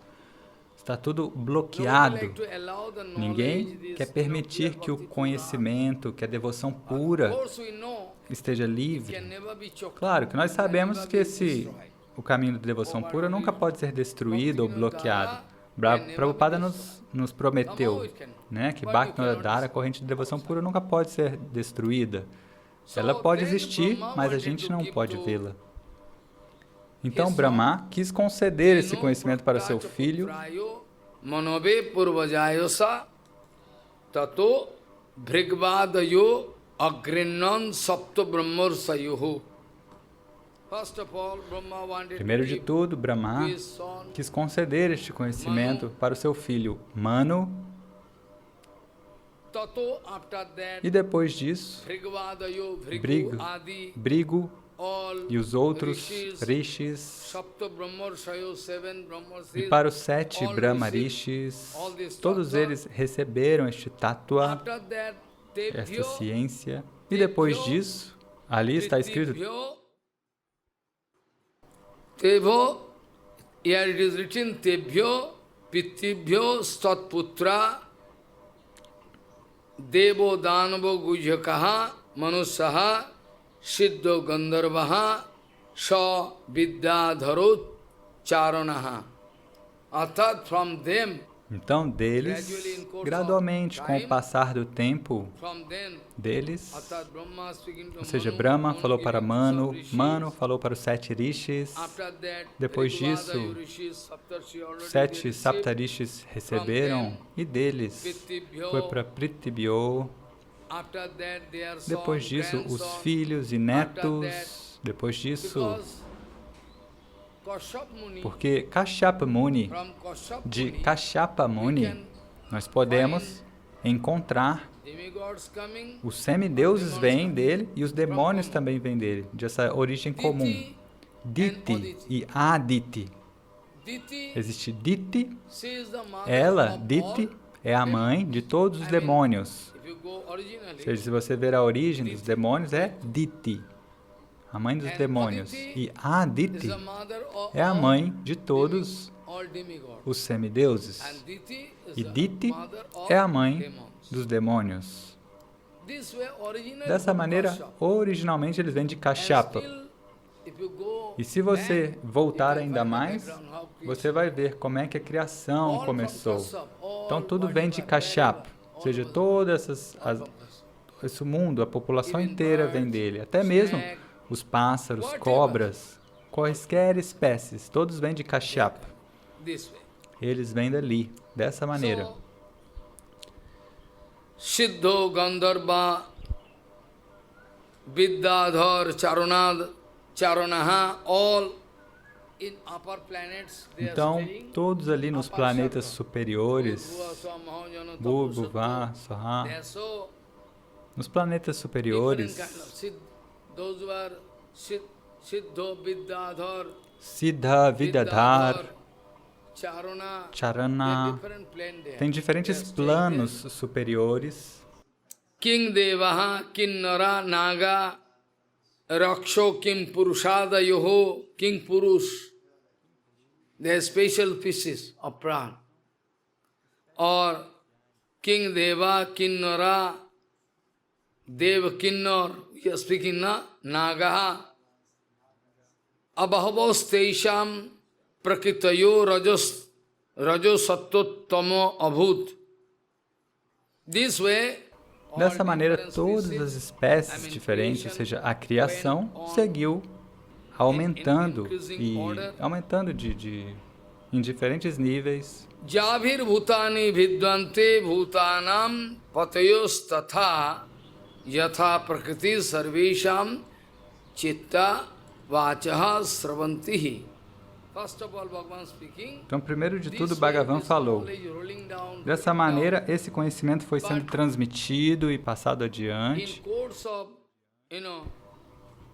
Está tudo bloqueado. Ninguém quer permitir que o conhecimento, que a devoção pura esteja livre. Claro que nós sabemos que o caminho da devoção pura nunca pode ser destruído ou bloqueado. Prabhupada nos prometeu, né, que Bhakti-Dara, a corrente de devoção pura, nunca pode ser destruída. Ela pode existir, mas a gente não pode vê-la. Então, Brahma quis conceder esse conhecimento para o seu filho.
Manobe purvajayosa tato brigvadayo agrinan sapta brahmarsayuhu.
Primeiro de tudo, Brahma quis conceder este conhecimento para o seu filho Manu. E depois disso, Brigu e os outros rishis, e para os 7 Brahma rishis, todos eles receberam este tattva, esta ciência, e depois disso, ali está escrito,
Tebho, here it is written, Tebhyo, Pitibhyo, Statputra, Devo, Danavo, Gujakaha, Manusaha, Siddho Gandharvaha Sa Vidyadharot Charanaha. Arthat from them.
Então, deles, gradualmente, com o passar do tempo, deles, ou seja, Brahma falou para Manu, Manu falou para os 7 rishis, depois disso, 7 saptarishis receberam, e deles foi para Pritibhyo, depois disso, os filhos e netos, depois disso, porque Kashyapa Muni, de Kashyapa Muni, nós podemos encontrar os semideuses vêm dele e os demônios também vêm dele, dessa origem comum. Diti e Aditi. Existe Diti, ela, Diti, é a mãe de todos os demônios. Ou seja, se você ver a origem dos demônios, é Diti, a mãe dos demônios. E Aditi é a mãe de todos os semideuses. E Diti é a mãe dos demônios. Dessa maneira, originalmente eles vêm de Kashyapa. E se você voltar ainda mais, você vai ver como é que a criação começou. Então tudo vem de Kashyapa. Ou seja, todas esse mundo, a população inteira vem dele. Até mesmo os pássaros, cobras, quaisquer espécies, todos vêm de Kashyapa. Eles vêm dali, dessa maneira.
Siddho, Gandharva, Vidyadhar, Charanaha, all in upper planets,
então, todos ali nos planetas superiores, Bhurbuva, Swaha, nos planetas superiores, Siddha, Vidyadhar, Charana, tem diferentes planos superiores.
King Devaha, Kinnara, Naga, Raksho, Kim Purushada, Yoho, King Purush. They are special pieces of prana. Or King Deva, Kinnara, Deva Kinnor, we are speaking na, Nagaha, Abahavos Teisham, Prakitayo, Rajo Sattottamo Abhut. This way,
dessa maneira, todas as espécies diferentes, ou seja, a criação, seguiu aumentando e aumentando em diferentes níveis.
Javir bhutani vidvante bhutanam patayos tatha yatha prakriti sarvesham chitta vachaha sravantihi.
Então, primeiro de tudo, Bhagavan falou. Dessa maneira, esse conhecimento foi sendo transmitido e passado adiante.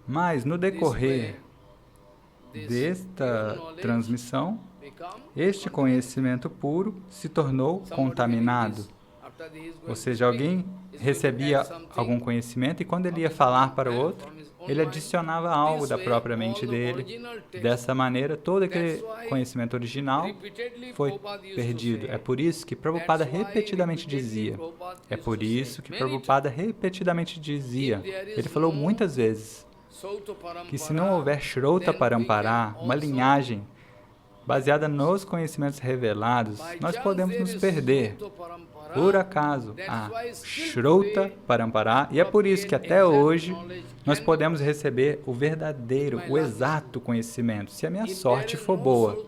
Mas, no decorrer desta transmissão, este conhecimento puro se tornou contaminado. Ou seja, alguém recebia algum conhecimento e quando ele ia falar para o outro, ele adicionava algo da própria mente dele. Dessa maneira, todo aquele conhecimento original foi perdido. É por isso que Prabhupada repetidamente dizia. É por isso que Prabhupada repetidamente dizia. Ele falou muitas vezes que se não houver Shrota Parampara, uma linhagem baseada nos conhecimentos revelados, nós podemos nos perder. Por acaso, a Shrota Parampara, e é por isso que até hoje nós podemos receber o verdadeiro, o exato conhecimento, se a minha sorte for boa.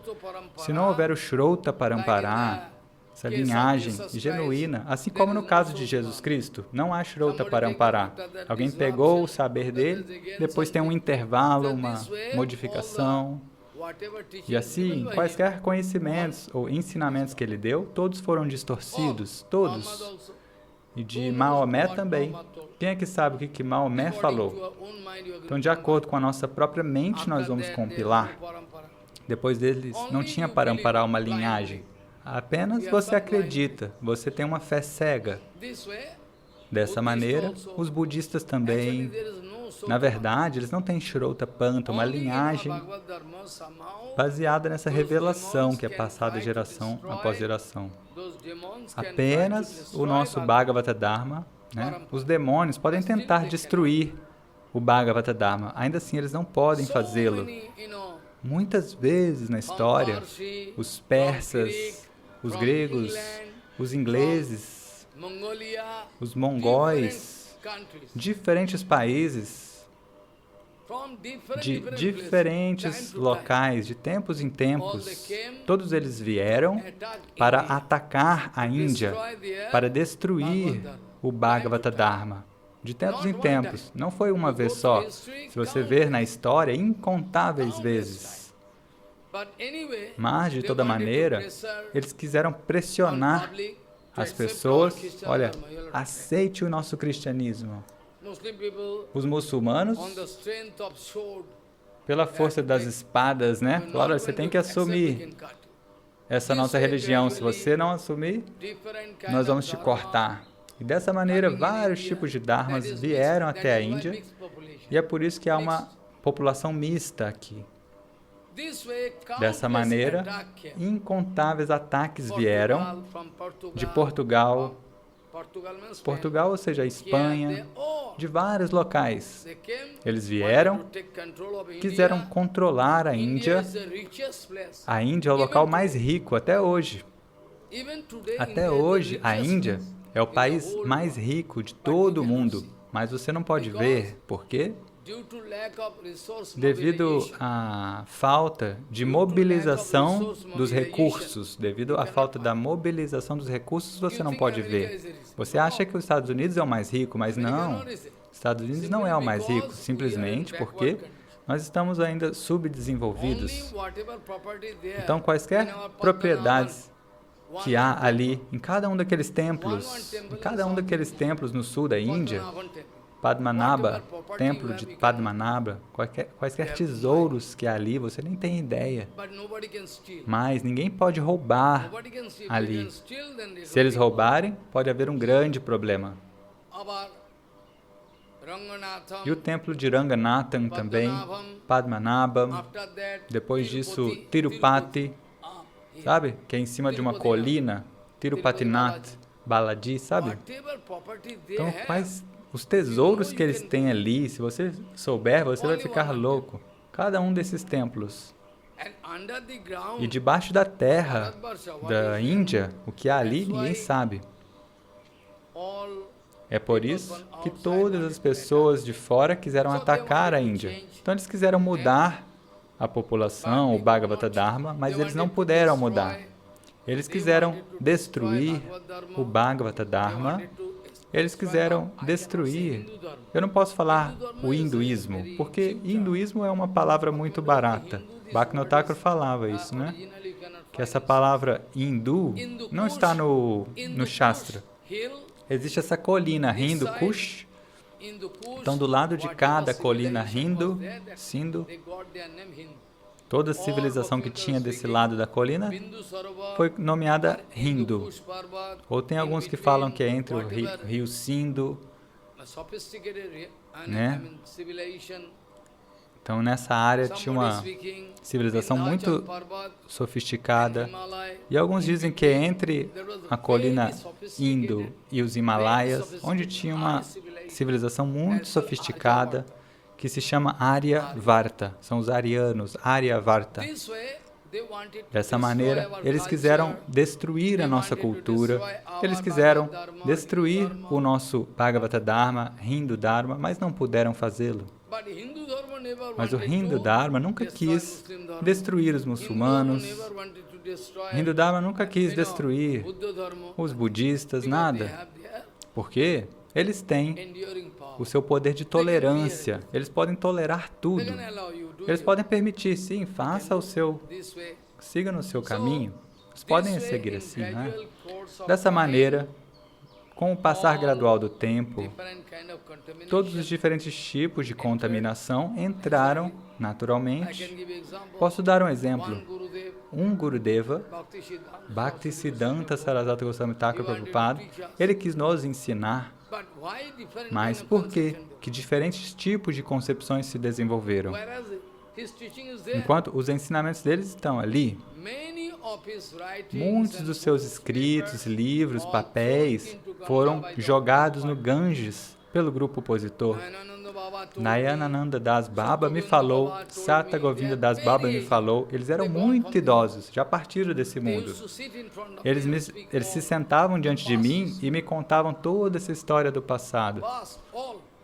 Se não houver o Shrota Parampara, essa linhagem genuína, assim como no caso de Jesus Cristo, não há Shrota Parampara. Alguém pegou o saber dele, depois tem um intervalo, uma modificação. E assim, quaisquer conhecimentos ou ensinamentos que ele deu, todos foram distorcidos, todos. E de Maomé também. Quem é que sabe o que Maomé falou? Então, de acordo com a nossa própria mente, nós vamos compilar. Depois deles, não tinha Parampara uma linhagem. Apenas você acredita, você tem uma fé cega. Dessa maneira, os budistas também, na verdade, eles não têm Shrota Panta, uma linhagem baseada nessa revelação que é passada geração após geração. Apenas o nosso Bhagavata Dharma, né? Os demônios podem tentar destruir o Bhagavata Dharma, ainda assim eles não podem fazê-lo. Muitas vezes na história, os persas, os gregos, os ingleses, os mongóis, diferentes países, de diferentes locais, de tempos em tempos, todos eles vieram para atacar a Índia, para destruir o Bhagavata Dharma. De tempos em tempos, não foi uma vez só. Se você ver na história, incontáveis vezes. Mas, de toda maneira, eles quiseram pressionar as pessoas, olha, aceite o nosso cristianismo. Os muçulmanos, pela força das espadas, né? Falaram, olha, você tem que assumir essa nossa religião. Se você não assumir, nós vamos te cortar. E dessa maneira, vários tipos de dharmas vieram até a Índia, e é por isso que há uma população mista aqui. Dessa maneira, incontáveis ataques vieram de Portugal, ou seja, a Espanha, de vários locais. Eles vieram, quiseram controlar a Índia. A Índia é o local mais rico até hoje. Até hoje, a Índia É o país mais rico de todo o mundo, mas você não pode ver. Por quê? Devido à falta de mobilização dos recursos, devido à falta da mobilização dos recursos, você não pode ver. Você acha que os Estados Unidos é o mais rico, mas não. Os Estados Unidos não é o mais rico, simplesmente porque nós estamos ainda subdesenvolvidos. Então, quaisquer propriedades que há ali, em cada um daqueles templos, no sul da Índia, Padmanabha, templo de Padmanabha, quaisquer tesouros que há ali, você nem tem ideia. Mas ninguém pode roubar ali. Se eles roubarem, pode haver um grande problema. E o templo de Ranganathan também, Padmanabha, depois disso Tirupati, sabe? Que é em cima de uma colina, Tirupatinath, Balaji, sabe? Então, quais os tesouros que eles têm ali, se você souber, você vai ficar louco. Cada um desses templos. E debaixo da terra da Índia, o que há ali, ninguém sabe. É por isso que todas as pessoas de fora quiseram atacar a Índia. Então eles quiseram mudar a população, o Bhagavata Dharma, mas eles não puderam mudar. Eles quiseram destruir o Bhagavata Dharma. Eles quiseram destruir. Eu não posso falar o hinduísmo, porque hinduísmo é uma palavra muito barata. Bhaktivinoda Thakur falava isso, né? Que essa palavra hindu não está no Shastra. Existe essa colina, Hindu Kush. Então, do lado de cada colina Hindu, Sindhu, toda a civilização que tinha desse lado da colina foi nomeada Hindu. Ou tem alguns que falam que é entre o rio Sindhu, né? Então, nessa área tinha uma civilização muito sofisticada. E alguns dizem que é entre a colina Hindu e os Himalaias, onde tinha uma civilização muito sofisticada, que se chama Aryavarta. São os arianos, Aryavarta. Dessa maneira, eles quiseram destruir a nossa cultura, eles quiseram destruir o nosso Bhagavata Dharma, Hindu Dharma, mas não puderam fazê-lo. Mas o Hindu Dharma nunca quis destruir os muçulmanos, Hindu Dharma nunca quis destruir os budistas, nada. Por quê? Eles têm o seu poder de tolerância, eles podem tolerar tudo. Eles podem permitir, sim, faça o seu, siga no seu caminho. Eles podem seguir assim, né? Dessa maneira, com o passar gradual do tempo, todos os diferentes tipos de contaminação entraram naturalmente. Posso dar um exemplo. Um Gurudeva, Bhaktisiddhanta Sarasvati Goswami Thakur Prabhupada, ele quis nos ensinar. Mas por quê? Que diferentes tipos de concepções se desenvolveram. Enquanto os ensinamentos deles estão ali, muitos dos seus escritos, livros, papéis foram jogados no Ganges pelo grupo opositor. Nayanananda Das Baba me falou, Sata Govinda Das Baba me falou, eles eram muito idosos, já partiram desse mundo. Eles se sentavam diante de mim e me contavam toda essa história do passado.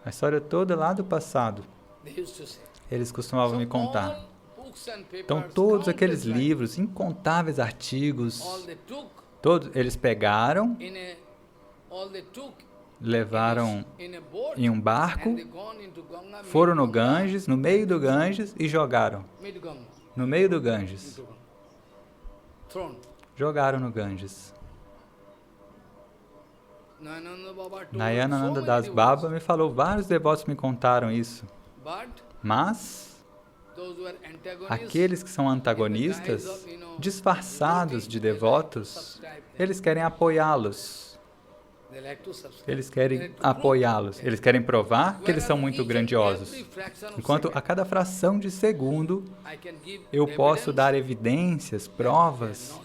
A história toda lá do passado. Eles costumavam me contar. Então, todos aqueles livros, incontáveis artigos, todos eles pegaram, levaram em um barco, foram no Ganges, no meio do Ganges, e jogaram. No meio do Ganges. Jogaram no Ganges. Nayanananda Das Baba me falou, vários devotos me contaram isso. Mas aqueles que são antagonistas, disfarçados de devotos, eles querem apoiá-los. Eles querem apoiá-los. Eles querem provar que eles são muito grandiosos. Enquanto a cada fração de segundo, eu posso dar evidências, provas,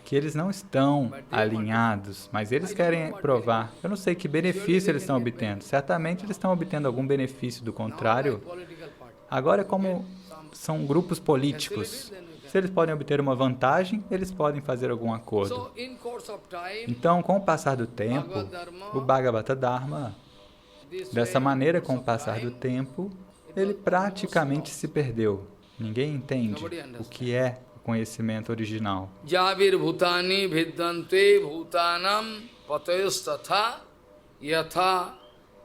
que eles não estão alinhados, mas eles querem provar. Eu não sei que benefício eles estão obtendo. Certamente eles estão obtendo algum benefício, do contrário. Agora, como são grupos políticos, Se eles podem obter uma vantagem, eles podem fazer algum acordo. Então, com o passar do tempo, o Bhagavata Dharma, dessa maneira, com o passar do tempo, ele praticamente se perdeu. Ninguém entende o que é o conhecimento original.
Javir bhutani viddante bhutanam patayostatha yatha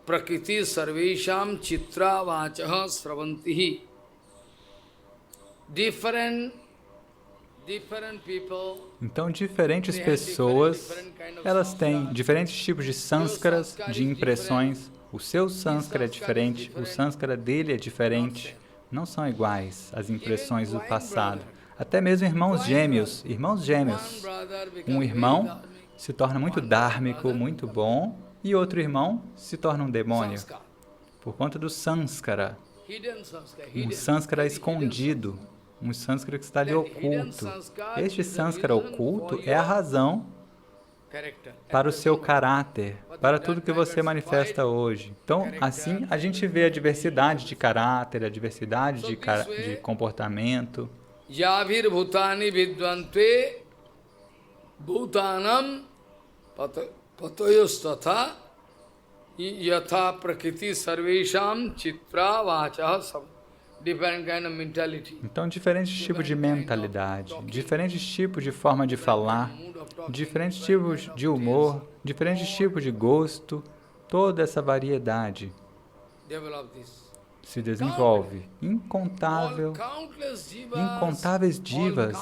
prakriti sarvesham chitra vachaha sravantihi. Different people.
Então, diferentes pessoas, elas têm diferentes tipos de sânskaras, de impressões. O seu sânskara é diferente, o sânskara dele é diferente. Não são iguais as impressões do passado. Até mesmo irmãos gêmeos. Um irmão se torna muito dhármico, muito bom, e outro irmão se torna um demônio. Por conta do sânskara. Um sânskara escondido. Um sânskara que está ali oculto. Este sânskara oculto é a razão para o seu caráter, para tudo que você manifesta hoje. Então, assim, a gente vê a diversidade de caráter, a diversidade de comportamento.
Javir bhutani vidvante bhutanam patoyostatha yatha prakriti sarvesham chitra vachaha sab. Different kind of mentality.
Então, diferentes tipos de mentalidade, diferentes tipos de forma de falar, diferentes tipos de humor, diferentes tipos de gosto, toda essa variedade se desenvolve. Incontáveis divas,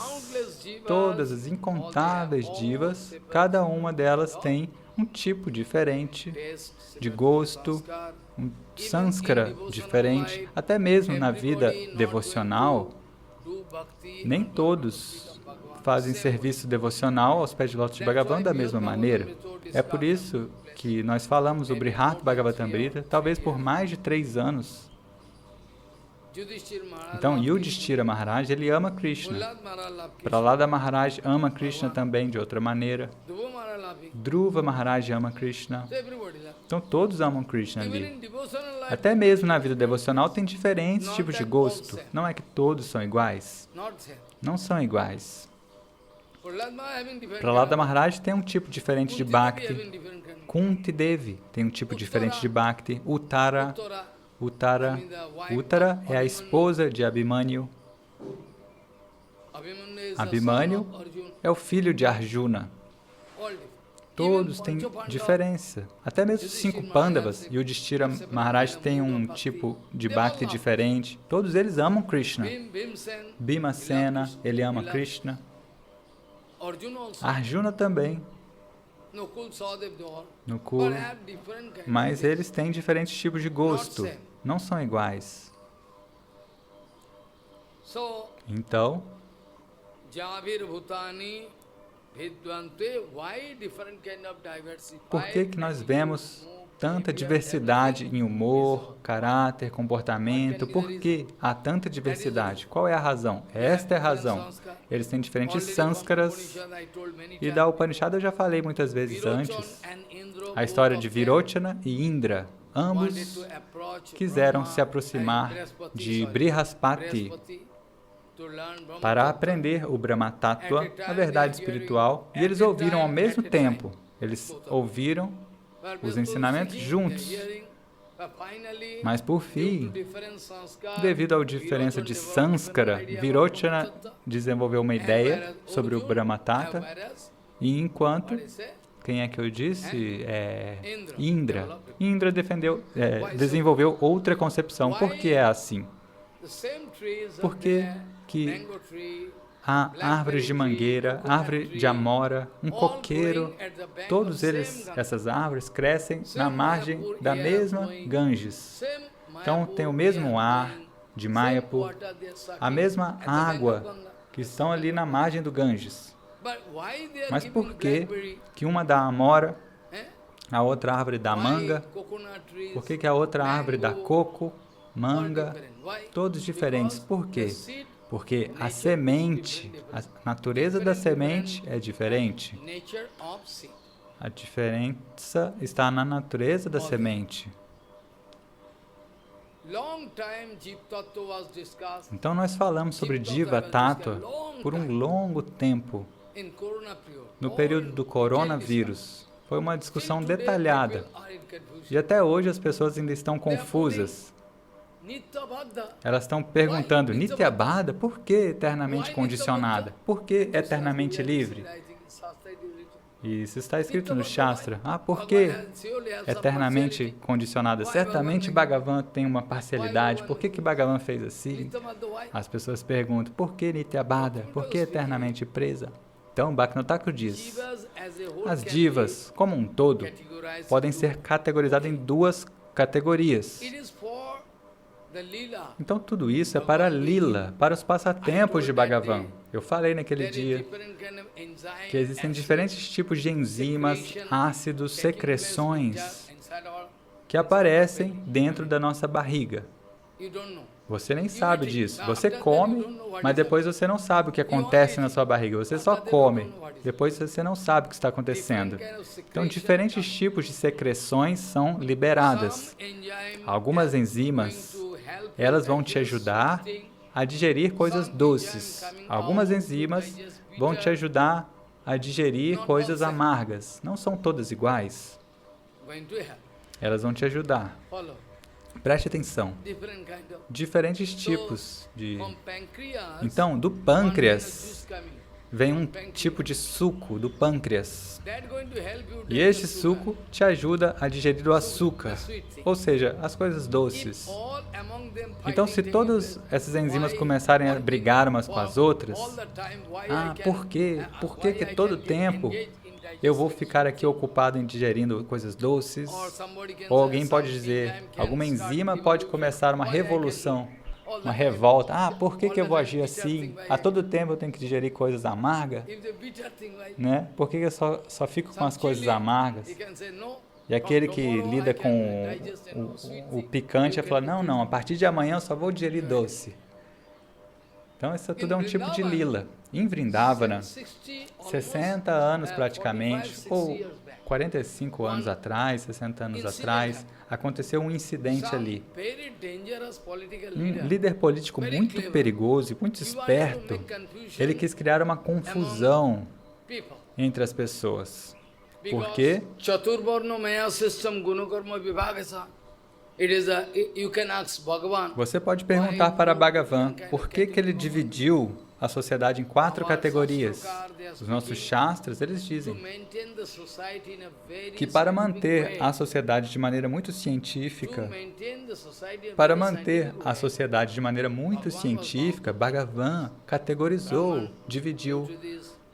todas as incontáveis divas, cada uma delas tem um tipo diferente de gosto, um sânskara diferente. Até mesmo na vida devocional, nem todos fazem serviço devocional aos pés de lótus de Bhagavan da mesma maneira. É por isso que nós falamos o Brihat Bhagavatamrita, talvez por mais de 3 anos. Então, Yudhishthira Maharaj, ele ama Krishna. Prahlada Maharaj ama Krishna também de outra maneira. Dhruva Maharaj ama Krishna. Então, todos amam Krishna ali. Até mesmo na vida devocional tem diferentes tipos de gosto. Não é que todos são iguais. Não são iguais. Prahlada Maharaj tem um tipo diferente de Bhakti. Kunti Devi tem um tipo diferente de Bhakti. Uttara é a esposa de Abhimanyu. Abhimanyu é o filho de Arjuna. Todos têm diferença. Até mesmo os 5 Pandavas, Yudhishthira Maharaj tem um tipo de Bhakti diferente. Todos eles amam Krishna. Bhimasena, ele ama Krishna. Arjuna também. Nukul. Mas eles têm diferentes tipos de gosto. Não são iguais. Então, por que nós vemos tanta diversidade em humor, caráter, comportamento? Por que há tanta diversidade? Qual é a razão? Esta é a razão. Eles têm diferentes sânskaras. E da Upanishad eu já falei muitas vezes antes. A história de Virochana e Indra. Ambos quiseram se aproximar de Brihaspati para aprender o Brahma Tattva, a verdade espiritual, e eles ouviram ao mesmo tempo. Eles ouviram os ensinamentos juntos. Mas, por fim, devido à diferença de sânskara, Virochana desenvolveu uma ideia sobre o Brahma Tattva, e enquanto... Quem é que eu disse? Indra. Indra desenvolveu outra concepção. Por que é assim? Porque que há árvores de mangueira, árvore de amora, um coqueiro, todos eles, essas árvores, crescem na margem da mesma Ganges. Então, tem o mesmo ar de Mayapur, a mesma água que estão ali na margem do Ganges. Mas por que uma dá amora, a outra árvore dá manga? Por que a outra árvore dá coco, manga? Todos diferentes. Por quê? Porque a semente, a natureza da semente é diferente. A diferença está na natureza da semente. Então nós falamos sobre Jiva Tattva por um longo tempo, no período do coronavírus. Foi uma discussão detalhada. E até hoje as pessoas ainda estão confusas. Elas estão perguntando, Nityabhada, por que eternamente condicionada? Por que eternamente livre? E isso está escrito no Shastra. Por que eternamente condicionada? Certamente Bhagavan tem uma parcialidade. Por que Bhagavan fez assim? As pessoas perguntam, por que Nityabhada? Por que eternamente presa? Então, Bhaktivinoda Thakur diz, as divas, como um todo, podem ser categorizadas em duas categorias. Então, tudo isso é para a lila, para os passatempos de Bhagavan. Eu falei naquele dia que existem diferentes tipos de enzimas, ácidos, secreções que aparecem dentro da nossa barriga. Você nem sabe disso. Você come, mas depois você não sabe o que acontece na sua barriga. Você só come. Depois você não sabe o que está acontecendo. Então, diferentes tipos de secreções são liberadas. Algumas enzimas, elas vão te ajudar a digerir coisas doces. Algumas enzimas vão te ajudar a digerir coisas amargas. Não são todas iguais. Elas vão te ajudar. Preste atenção. Diferentes tipos de... Então, do pâncreas, vem um tipo de suco do pâncreas. E este suco te ajuda a digerir o açúcar, ou seja, as coisas doces. Então, se todas essas enzimas começarem a brigar umas com as outras, por quê? Por que todo tempo eu vou ficar aqui ocupado em digerindo coisas doces? Ou alguém pode dizer, alguma enzima pode começar uma revolução, uma revolta. Por que eu vou agir assim? A todo tempo eu tenho que digerir coisas amargas? Né? Por que eu só fico com as coisas amargas? E aquele que lida com o picante vai falar, não, a partir de amanhã eu só vou digerir doce. Então, isso tudo é um tipo de lila. Em Vrindavana, 60 anos praticamente, ou 45 anos atrás, 60 anos atrás, aconteceu um incidente ali. Um líder político muito perigoso e muito esperto, ele quis criar uma confusão entre as pessoas. Por quê? Você pode perguntar para Bhagavan por que ele dividiu a sociedade em 4 categorias. Os nossos Shastras, eles dizem que para manter a sociedade de maneira muito científica, Bhagavan categorizou, dividiu.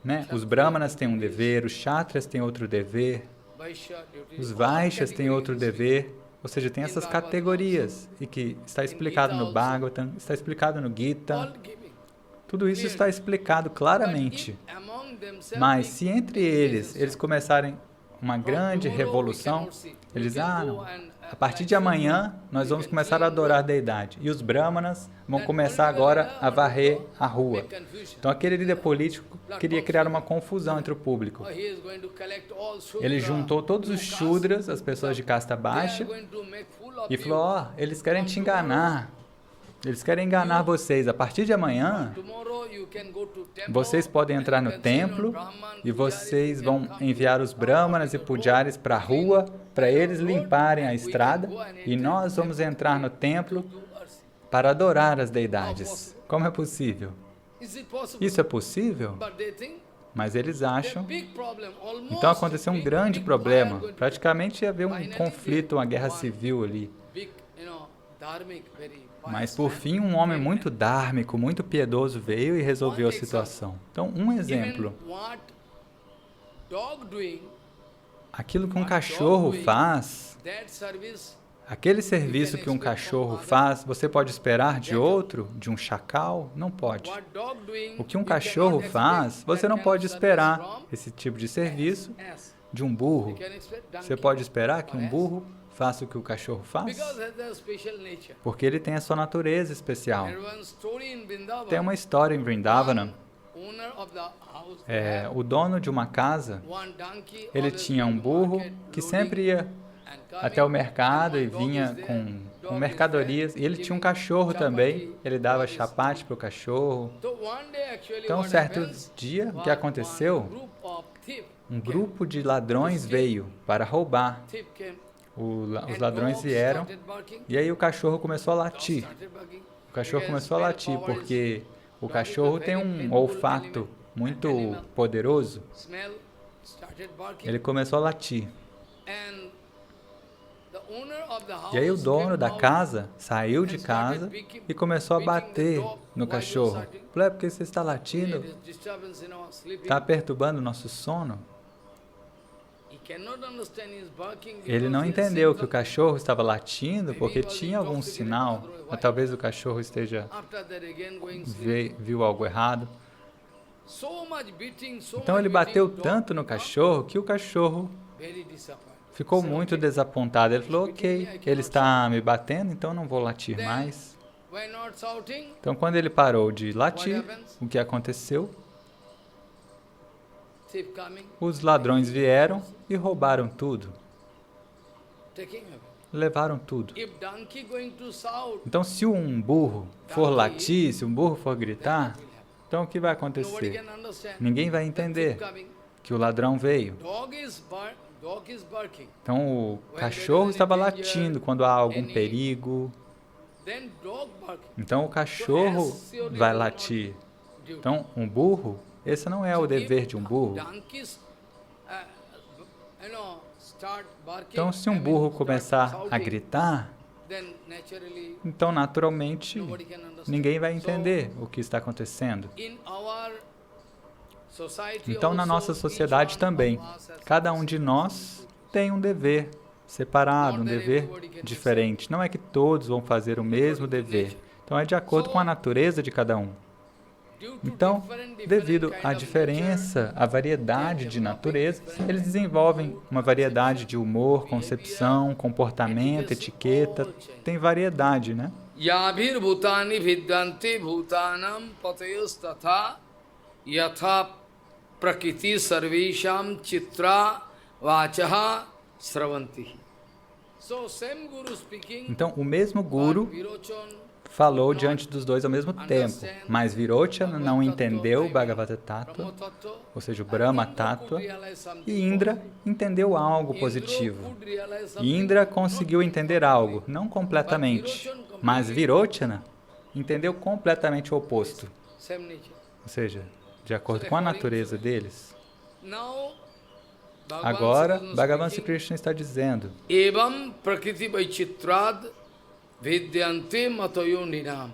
Né? Os Brahmanas têm um dever, os Kshatras têm outro dever, os Vaishyas têm outro dever. Ou seja, tem essas categorias, e que está explicado no Bhagavatam, está explicado no Gita. Tudo isso está explicado claramente. Mas se entre eles começarem uma grande revolução, eles dizem, não, a partir de amanhã nós vamos começar a adorar a deidade. E os Brahmanas vão começar agora a varrer a rua. Então aquele líder político queria criar uma confusão entre o público. Ele juntou todos os Shudras, as pessoas de casta baixa, e falou, eles querem te enganar. Eles querem enganar vocês. A partir de amanhã, vocês podem entrar no templo e vocês vão enviar os Brahmanas e Pujaris para a rua, para eles limparem a estrada, e nós vamos entrar no templo para adorar as deidades. Como é possível? Isso é possível? Mas eles acham... Então aconteceu um grande problema. Praticamente ia haver um conflito, uma guerra civil ali. Mas, por fim, um homem muito dármico, muito piedoso veio e resolveu a situação. Então, um exemplo. Aquilo que um cachorro faz, aquele serviço que um cachorro faz, você pode esperar de outro, de um chacal? Não pode. O que um cachorro faz, você não pode esperar esse tipo de serviço de um burro. Você pode esperar que um burro faça o que o cachorro faz? Porque ele tem a sua natureza especial. Tem uma história em Vrindavana. O dono de uma casa, ele tinha um burro que sempre ia até o mercado e vinha com com mercadorias. E ele tinha um cachorro também. Ele dava chapate para o cachorro. Então, certo dia, o que aconteceu? Um grupo de ladrões veio para roubar. Os ladrões vieram e aí o cachorro começou a latir. O cachorro começou a latir porque o cachorro tem um olfato muito poderoso. Ele começou a latir. E aí o dono da casa saiu de casa e começou a bater no cachorro. Falei, por que você está latindo? Está perturbando o nosso sono? Ele não entendeu que o cachorro estava latindo porque tinha algum sinal. Ou talvez o cachorro viu algo errado. Então ele bateu tanto no cachorro que o cachorro ficou muito desapontado. Ele falou, ok, ele está me batendo, então não vou latir mais. Então quando ele parou de latir, o que aconteceu? Os ladrões vieram e roubaram tudo. Levaram tudo. Então se um burro for latir, se um burro for gritar, então o que vai acontecer? Ninguém vai entender que o ladrão veio. Então o cachorro estava latindo quando há algum perigo. Então o cachorro vai latir. Então um burro, esse não é o dever de um burro. Então se um burro começar a gritar, então naturalmente ninguém vai entender o que está acontecendo. Então na nossa sociedade também, cada um de nós tem um dever separado, um dever diferente. Não é que todos vão fazer o mesmo dever. Então é de acordo com a natureza de cada um. Então, devido à diferença, à variedade de natureza, eles desenvolvem uma variedade de humor, concepção, comportamento, etiqueta. Tem variedade, né?
Yabhir bhutani vidyante bhutanam patayos tatha yatha prakriti sarvesham chitra vachaha sravanti.
Então, o mesmo Guru falou diante dos dois ao mesmo tempo, mas Virochana não entendeu o Bhagavata Tattva, ou seja, o Brahma Tattva, e Indra entendeu algo positivo. Indra conseguiu entender algo, não completamente, mas Virochana entendeu completamente o oposto, ou seja, de acordo com a natureza deles. Agora, Bhagavan Sri Krishna está dizendo:
Evam prakriti vaichitrad vidyante matayo ninam.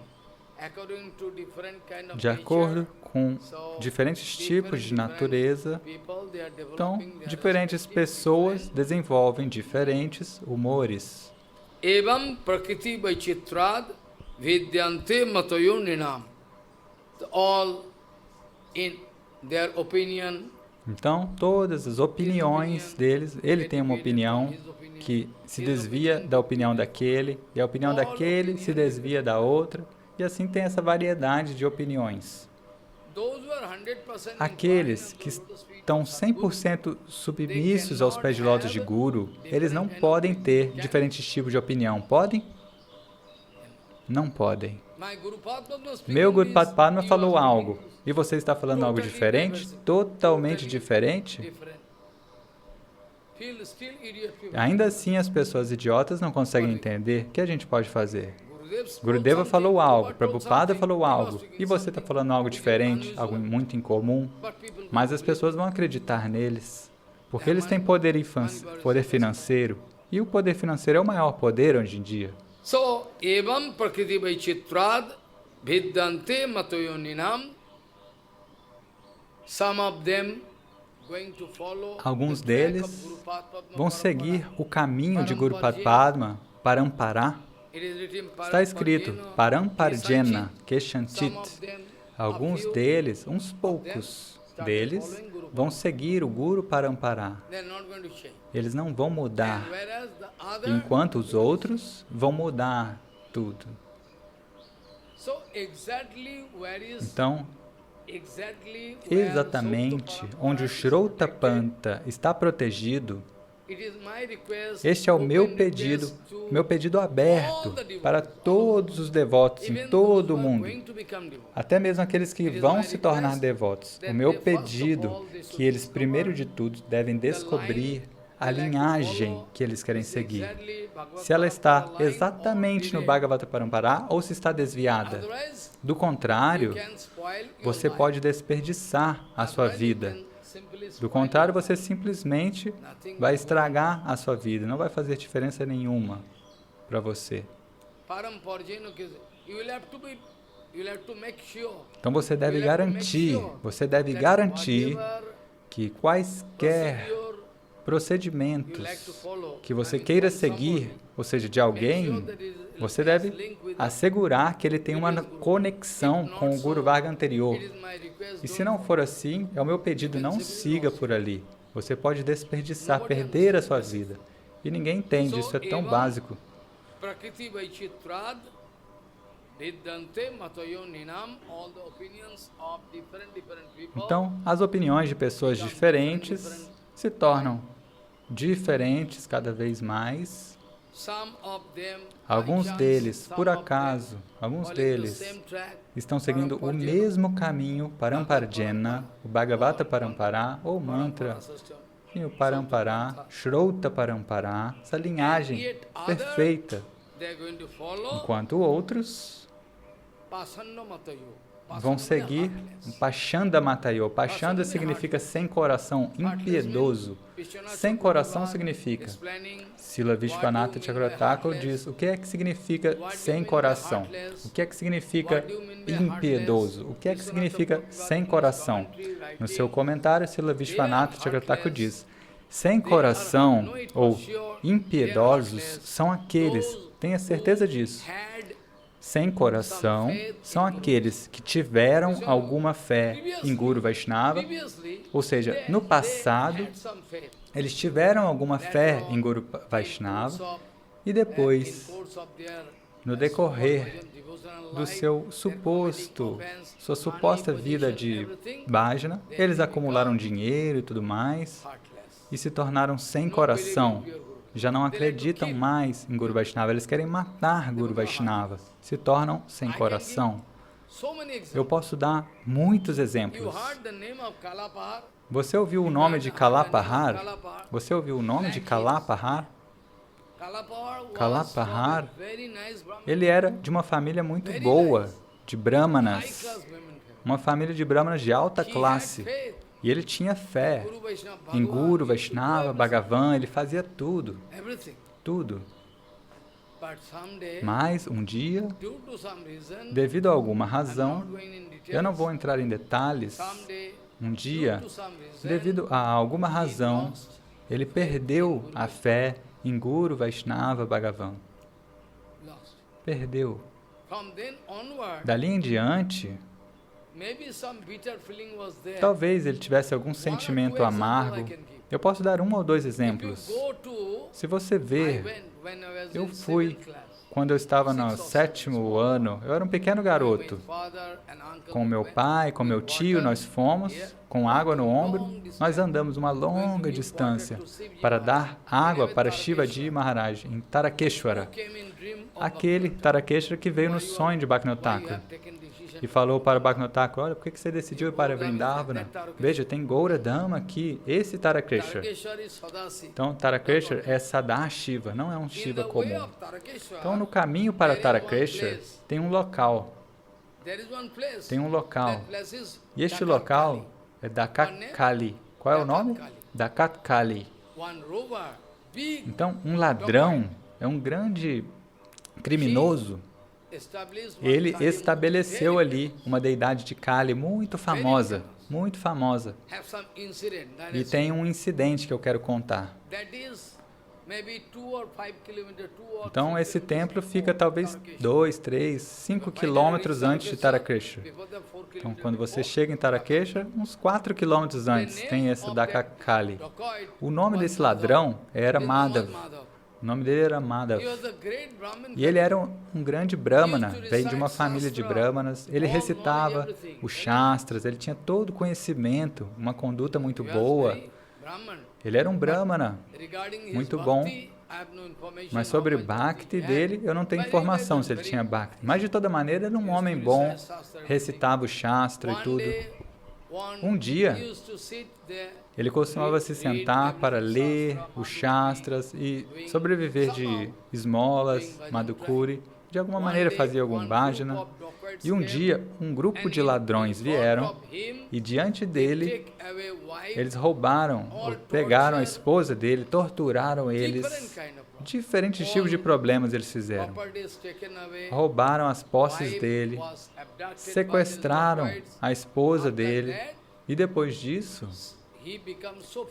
De acordo com diferentes tipos de natureza, então, diferentes pessoas desenvolvem diferentes humores.
Evam prakriti vaichitrad vidyante matayo ninam. All in their opinion.
Então, todas as opiniões deles, ele tem uma opinião que se desvia da opinião daquele, e a opinião daquele se desvia da outra, e assim tem essa variedade de opiniões. Aqueles que estão 100% submissos aos pés de lótus de Guru, eles não podem ter diferentes tipos de opinião. Podem? Não podem. Meu Guru Padma falou algo, e você está falando algo diferente? Totalmente diferente? Ainda assim, as pessoas idiotas não conseguem entender. O que a gente pode fazer? Gurudeva falou algo, Prabhupada falou algo, e você está falando algo diferente, algo muito incomum, mas as pessoas vão acreditar neles, porque eles têm poder financeiro, e o poder financeiro é o maior poder hoje em dia.
So, evam prakriti vaichitrad vidyante matoyoninam. Some of them going to follow.
Alguns deles vão seguir o caminho de Guru Padma para amparar. Está escrito Paramparjena Keshantit. Alguns deles, uns poucos deles, vão seguir o Guru para amparar. Eles não vão mudar, enquanto os outros vão mudar tudo. Então, exatamente onde o Shrautapanta está protegido, Este é o meu pedido aberto para todos os devotos em todo o mundo, até mesmo aqueles que vão se tornar devotos. O meu pedido é que eles, primeiro de tudo, devem descobrir a linhagem que eles querem seguir. Se ela está exatamente no Bhagavata Parampara ou se está desviada. Do contrário, você pode desperdiçar a sua vida. Do contrário, você simplesmente vai estragar a sua vida. Não vai fazer diferença nenhuma para você. Então você deve garantir que quaisquer procedimentos que você queira seguir, ou seja, de alguém, você deve assegurar que ele tem uma conexão com o Guru Varga anterior. E se não for assim, é o meu pedido, não siga por ali. Você pode desperdiçar, perder a sua vida. E ninguém entende, isso é tão básico. Então, as opiniões de pessoas diferentes se tornam diferentes cada vez mais. Alguns deles, por acaso, estão seguindo o mesmo caminho, Paramparjena, o Bhagavata Parampara, ou mantra, e o Parampara, Shrota Parampara, essa linhagem perfeita, enquanto outros vão seguir Pachanda Matayo. Pachanda significa sem coração, impiedoso. Sem coração significa. Srila Vishwanatha Chakravarti diz, o que é que significa sem coração? O que é que significa impiedoso? O que é que significa sem coração? No seu comentário, Srila Vishwanatha Chakravarti diz, sem coração ou impiedosos são aqueles, tenha certeza disso, sem coração são aqueles que tiveram alguma fé em Guru Vaishnava, ou seja, no passado, eles tiveram alguma fé em Guru Vaishnava e depois, no decorrer do sua suposta vida de bhajana, eles acumularam dinheiro e tudo mais e se tornaram sem coração. Já não acreditam mais em Guru Vaishnava, eles querem matar Guru Vaishnava, se tornam sem coração. Eu posso dar muitos exemplos. Você ouviu o nome de Kalapahar? Você ouviu o nome de Kalapahar? Kalapahar, ele era de uma família muito boa, de brahmanas, uma família de brahmanas de alta classe. E ele tinha fé em Guru, Vaishnava, Bhagavan, ele fazia tudo, tudo. Mas, um dia, devido a alguma razão, eu não vou entrar em detalhes, um dia, devido a alguma razão, ele perdeu a fé em Guru, Vaishnava, Bhagavan. Perdeu. Dali em diante, talvez ele tivesse algum sentimento amargo. Eu posso dar um ou dois exemplos. Se você ver, eu fui, quando eu estava no 7º ano, eu era um pequeno garoto. Com meu pai, com meu tio, nós fomos, com água no ombro, nós andamos uma longa distância para dar água para Shivaji Maharaj, em Tarakeshwara. Aquele Tarakeshwara que veio no sonho de Bhaktivinoda Thakur. E falou para o Bhaktivinoda Thakur, olha, por que você decidiu ir para Vrindavana? Veja, tem Gaura Dhamma aqui, esse Tarakeshwara. Então, Tarakeshwara é Sadashiva, não é um Shiva comum. Então, no caminho para Tarakeshwara, tem um local. E este local é Dakatkali. Qual é o nome? Dakatkali. Então, um ladrão é um grande criminoso. Ele estabeleceu ali uma deidade de Kali muito famosa, muito famosa. E tem um incidente que eu quero contar. Então, esse templo fica talvez 2, 3, 5 quilômetros antes de Tarakeshwara. Então, quando você chega em Tarakeshwara, uns 4 quilômetros antes, tem esse Dakakali. O nome desse ladrão era Madhav. O nome dele era Madhav. E ele era um grande brahmana, veio de uma família de brahmanas. Ele recitava os shastras, ele tinha todo o conhecimento, uma conduta muito boa. Ele era um Brahmana,
regarding his
muito bom,
bhakti, I have no information
mas
how
sobre
much
Bhakti
he had.
dele, eu não tenho informação se ele tinha Bhakti. Mas, de toda maneira, ele era um homem bom, recitava o Shastra e
One
tudo.
day, one
Um dia,
used to sit there,
ele costumava se sentar para ler
Shastra,
os Shastras e sobreviver de esmolas, madhukuri. De alguma maneira fazia algum bhajana. E um dia, um grupo de ladrões vieram e diante dele, eles roubaram, ou pegaram a esposa dele, torturaram eles. Diferentes tipos de problemas eles fizeram. Roubaram as posses dele, sequestraram a esposa dele. E depois disso,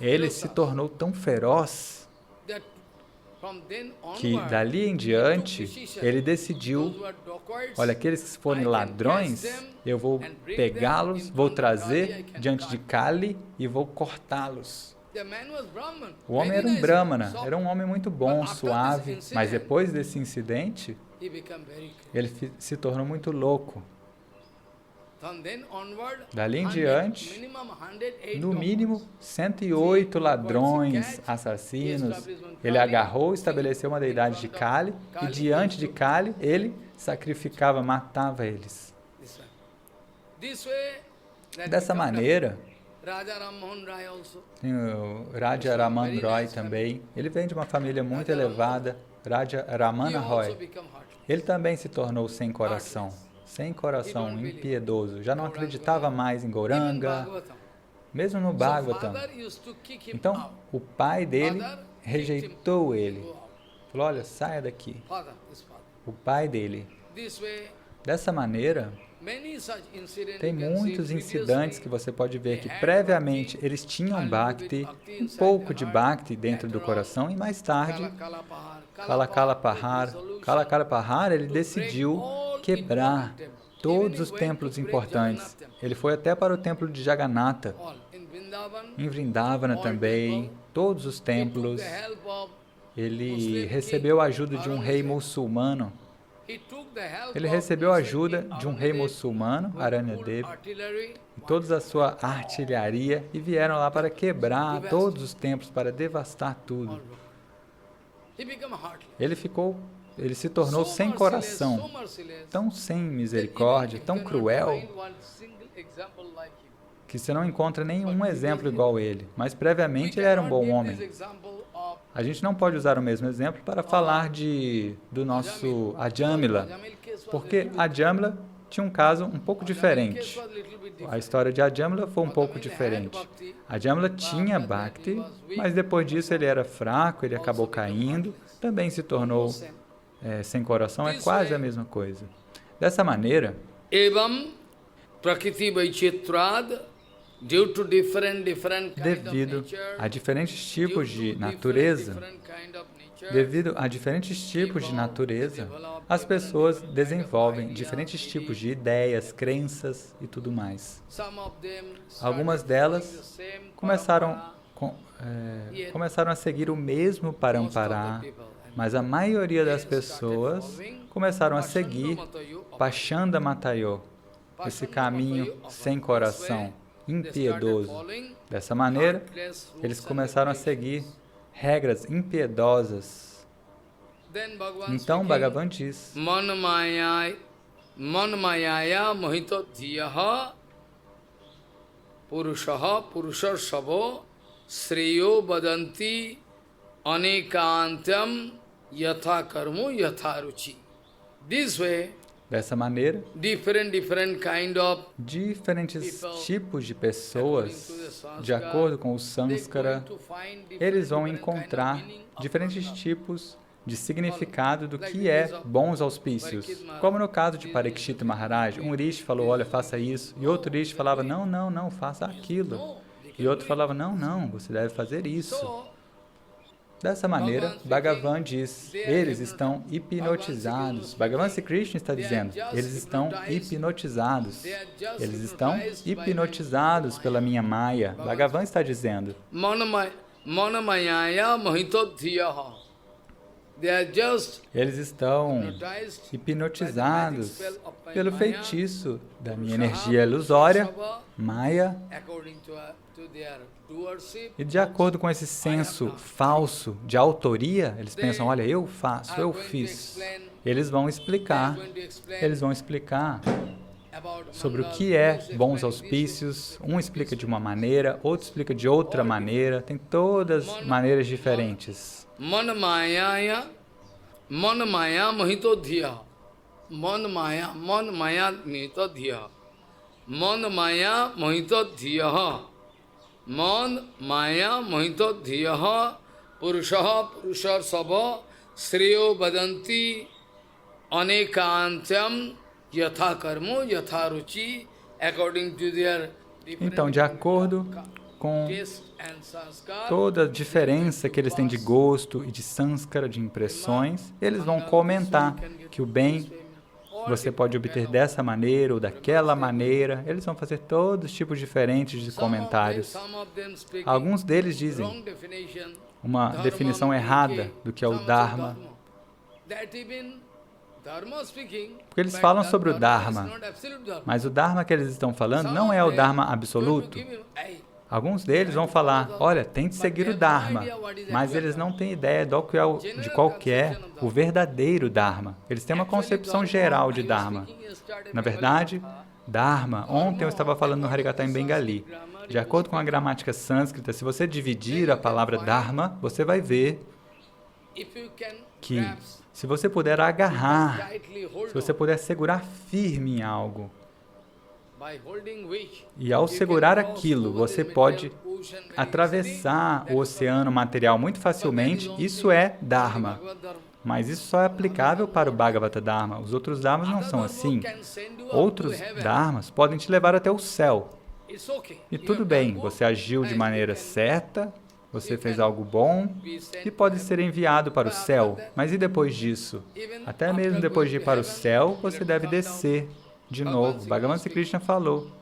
ele se tornou tão feroz que dali em diante ele decidiu, olha, aqueles que forem ladrões, eu vou pegá-los, vou trazer diante de Kali e vou cortá-los. O homem era um Brahmana, era um homem muito bom, suave, mas depois desse incidente, ele se tornou muito louco. Dali em diante, no mínimo 108 ladrões, assassinos, ele agarrou, estabeleceu uma deidade de Kali e diante de Kali ele sacrificava, matava eles. Dessa maneira, tem o Raja Raman Roy também, ele vem de uma família muito elevada, Raja Ramana Roy. Ele também se tornou sem coração, impiedoso, já não acreditava mais em Gauranga, mesmo no Bhagavatam. Então, o pai dele rejeitou ele, falou, olha, saia daqui. O pai dele. Dessa maneira, tem muitos incidentes que você pode ver que previamente eles tinham Bhakti, um pouco de Bhakti dentro do coração, e mais tarde, Kalakalapahar, ele decidiu quebrar todos os templos importantes. Ele foi até para o templo de Jagannatha, em Vrindavana também, todos os templos. Ele recebeu a ajuda de um rei muçulmano. Ele recebeu a ajuda de um rei muçulmano, Aranyadev, e toda a sua artilharia, e vieram lá para quebrar todos os templos, para devastar tudo. Ele se tornou sem coração, tão sem misericórdia, tão cruel, que você não encontra nenhum exemplo igual a ele. Mas previamente ele era um bom homem. A gente não pode usar o mesmo exemplo para falar do nosso Ajamila, porque Ajamila tinha um caso um pouco diferente. A história de Ajamila foi um pouco diferente. Ajamila tinha Bhakti, mas depois disso ele era fraco, ele acabou caindo, também se tornou sem coração, é quase a mesma coisa. Dessa maneira, devido a diferentes tipos de natureza, as pessoas desenvolvem diferentes tipos de ideias, crenças e tudo mais. Algumas delas começaram a seguir o mesmo Parampara, mas a maioria das pessoas começaram a seguir Pachanda Matayo, esse caminho sem coração, impiedoso. Dessa maneira, eles começaram a seguir regras impiedosas. Então, Bhagavan diz, Manmayaya mohito dhiyaha purushar-savo sreyo badanti anekantyam yatha karmo yatha ruchi. This way, dessa maneira, diferentes tipos de pessoas, de acordo com o Sanskara, eles vão encontrar diferentes tipos de significado do que é bons auspícios. Como no caso de Parikshita Maharaj, um Rishi falou, olha, faça isso, e outro Rishi falava, não, não, não, faça aquilo. E outro falava, não, não, você deve fazer isso. Dessa maneira, Bhagavan diz, eles estão hipnotizados. Bhagavan Sri Krishna está dizendo, eles estão hipnotizados. Eles estão hipnotizados pela minha Maya. Bhagavan está dizendo,
They are just
Eles estão
hypnotized
hipnotizados
by the magic spell of my
pelo
Maya,
feitiço da minha energia ilusória,
Purusha,
Maya,
according to their doership.
e de acordo com esse senso falso de autoria, eles pensam, olha, eu faço, eu fiz. Eles vão explicar sobre o que é bons auspícios. Um explica de uma maneira, outro explica de outra maneira. Tem todas maneiras diferentes.
Man maya mohito dhiya. Man maya mohito dhiya. Man maya mohito dhiya. Man maya mohito dhiya. Purushar sabha sreyo badanti anekantyam yatha karmo yatha ruchi, according to their
Então, de acordo com
taste and sanskar,
toda a diferença que eles têm de gosto e de sânskara, de impressões, eles vão comentar que o bem você pode obter dessa maneira ou daquela maneira. Eles vão fazer todos os tipos diferentes de comentários. Alguns deles dizem uma definição errada do que é o Dharma, porque eles falam sobre o Dharma, mas o Dharma que eles estão falando não é o Dharma absoluto. Alguns deles vão falar, olha, tente seguir o Dharma, mas eles não têm ideia de qual que é o verdadeiro Dharma. Eles têm uma concepção geral de Dharma. Na verdade, Dharma, ontem eu estava falando no Harikatha em Bengali. De acordo com a gramática sânscrita, se você dividir a palavra Dharma, você vai ver que se você puder agarrar, se você puder segurar firme em algo, e ao segurar aquilo, você pode atravessar o oceano material muito facilmente, isso é Dharma. Mas isso só é aplicável para o Bhagavata Dharma. Os outros Dharmas não são assim. Outros Dharmas podem te levar até o céu. E tudo bem, você agiu de maneira certa, você fez algo bom e pode ser enviado para o céu. Mas e depois disso? Até mesmo depois de ir para o céu, você deve descer de novo. Bhagavan Sri Krishna falou.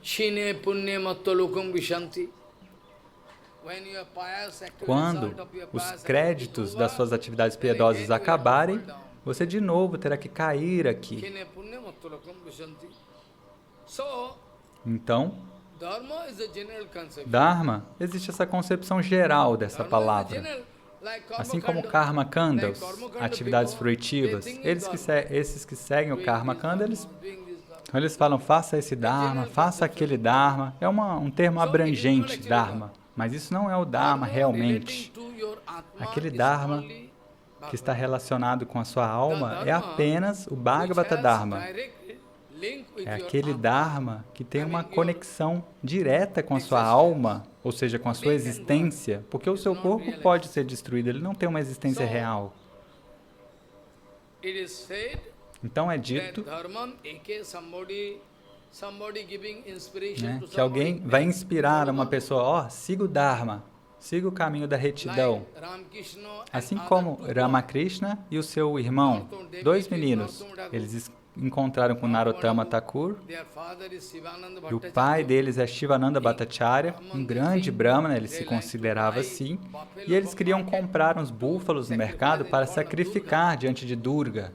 Quando os créditos das suas atividades piedosas acabarem, você de novo terá que cair aqui. Então, Dharma, existe essa concepção geral dessa palavra. Assim como Karma Kanda, atividades fruitivas, esses que seguem o Karma Kanda, eles falam, faça esse Dharma, faça aquele Dharma. É um termo abrangente, Dharma. Mas isso não é o Dharma realmente. Aquele Dharma que está relacionado com a sua alma é apenas o Bhagavata Dharma. É aquele Dharma que tem uma conexão direta com a sua alma, ou seja, com a sua existência, porque o seu corpo pode ser destruído, ele não tem uma existência real. Então é dito que alguém vai inspirar uma pessoa, siga o Dharma, siga o caminho da retidão. Assim como Ramakrishna e o seu irmão, 2 meninos, eles encontraram com Narottama Thakur, e o pai deles é Shivananda Bhattacharya, um grande brahmana, ele se considerava assim, e eles queriam comprar uns búfalos no mercado para sacrificar diante de Durga.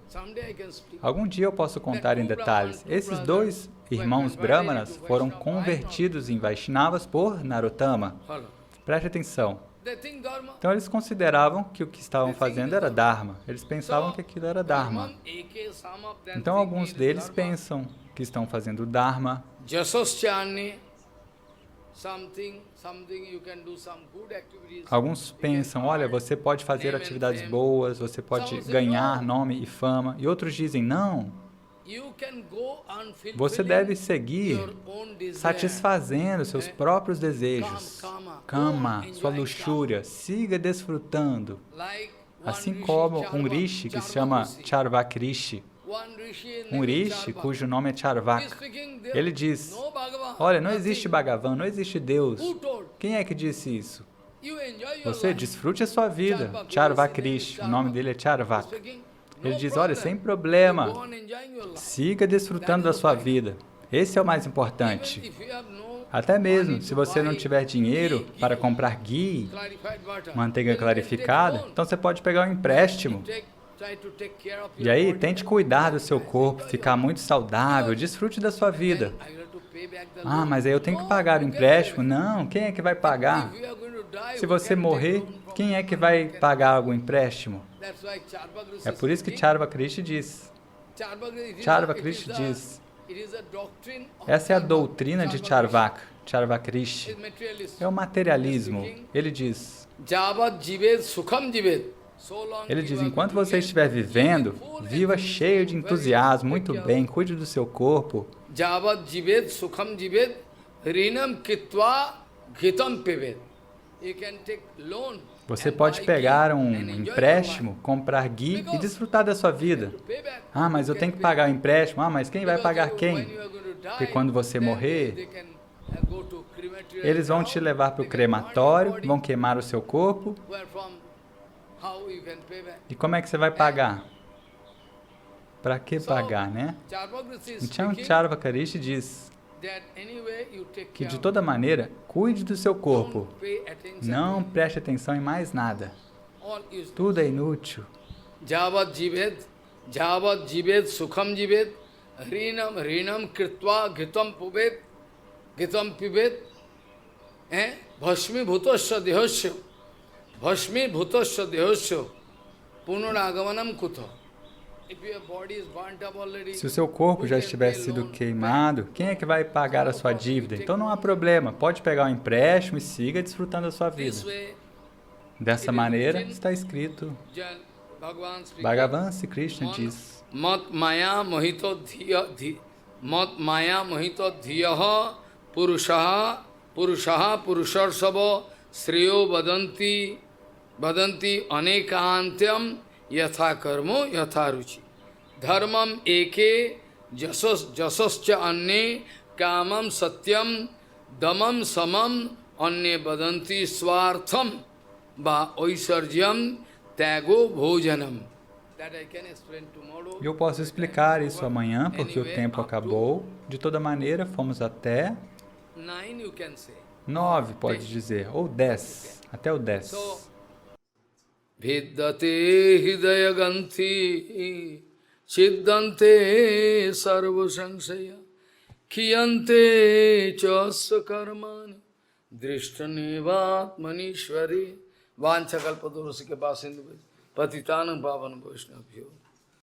Algum dia eu posso contar em detalhes. Esses 2 irmãos brahmanas foram convertidos em Vaishnavas por Narottama. Preste atenção. Então eles consideravam que o que estavam fazendo era Dharma. Eles pensavam que aquilo era Dharma. Então alguns deles pensam que estão fazendo Dharma. Alguns pensam, olha, você pode fazer atividades boas, você pode ganhar nome e fama. E outros dizem, não, você deve seguir satisfazendo seus próprios desejos. Kama, sua luxúria, siga desfrutando. Assim como um rishi que se chama Charvak Rishi. Um rishi cujo nome é Charvak. Ele diz, olha, não existe Bhagavan, não existe Deus. Quem é que disse isso? Você desfrute a sua vida. Charvak Rishi, o nome dele é Charvak. Ele diz, olha, sem problema, siga desfrutando da sua vida. Esse é o mais importante. Até mesmo se você não tiver dinheiro para comprar ghee, manteiga clarificada, então você pode pegar um empréstimo
try to take care of
E
your
aí,
body.
tente cuidar do seu corpo, ficar muito saudável, desfrute da sua vida.
Then I have to pay back the
Ah,
loan.
mas aí eu tenho que
No,
pagar o
you can
empréstimo?
pay back.
Não, quem é que vai pagar?
If you are going to die,
Se
we
você
can take
morrer,
loan from
quem é que
someone
vai
who can-
pagar algum empréstimo?
That's why Charvak
É
Rishi
por isso que
speaking.
Charvakrishi diz. Charvakrishi diz. Essa é a doutrina de Charvakrishi. É o materialismo. Ele diz, enquanto você estiver vivendo, viva cheio de entusiasmo, muito bem, cuide do seu corpo. Você pode pegar um empréstimo, comprar ghee e desfrutar da sua vida. Ah, mas eu tenho que pagar o empréstimo. Ah, mas quem vai pagar quem? Porque quando você morrer, eles vão te levar para o crematório, vão queimar o seu corpo. E como é que você vai pagar? Para que pagar, né? Então, Charvakrishi diz que, de toda maneira, cuide do seu corpo. Não preste atenção em mais nada. Tudo é inútil.
Javad jivet, sukham jivet, hrinam kirtva, gitam pibet, bhashmi bhutasya dehasya, punaragamanam kutha.
Se o seu corpo já estiver sido queimado, quem é que vai pagar a sua dívida? Então não há problema, pode pegar um empréstimo e siga desfrutando da sua vida. Dessa maneira, está escrito, Bhagavan Sri Krishna diz,
Mat maya mohito dhiyaha purushaha purushar sriyo vadanti anekantyam yatha karmo yatha ruchi. Dharmam eke jasascha anne kamam satyam damam samam anne vadanti swartham va oisarjam tago bhojanam.
Eu posso explicar isso amanhã, porque o tempo acabou. De toda maneira, fomos até 9, pode dizer, ou 10, até o 10.
Vidyate hridaya ganthi siddhante sarva sangsaya kiyante chasya karmani drishtanevat manishwari vanchakalpadurasike basindu patitanam pavan vaishnavyo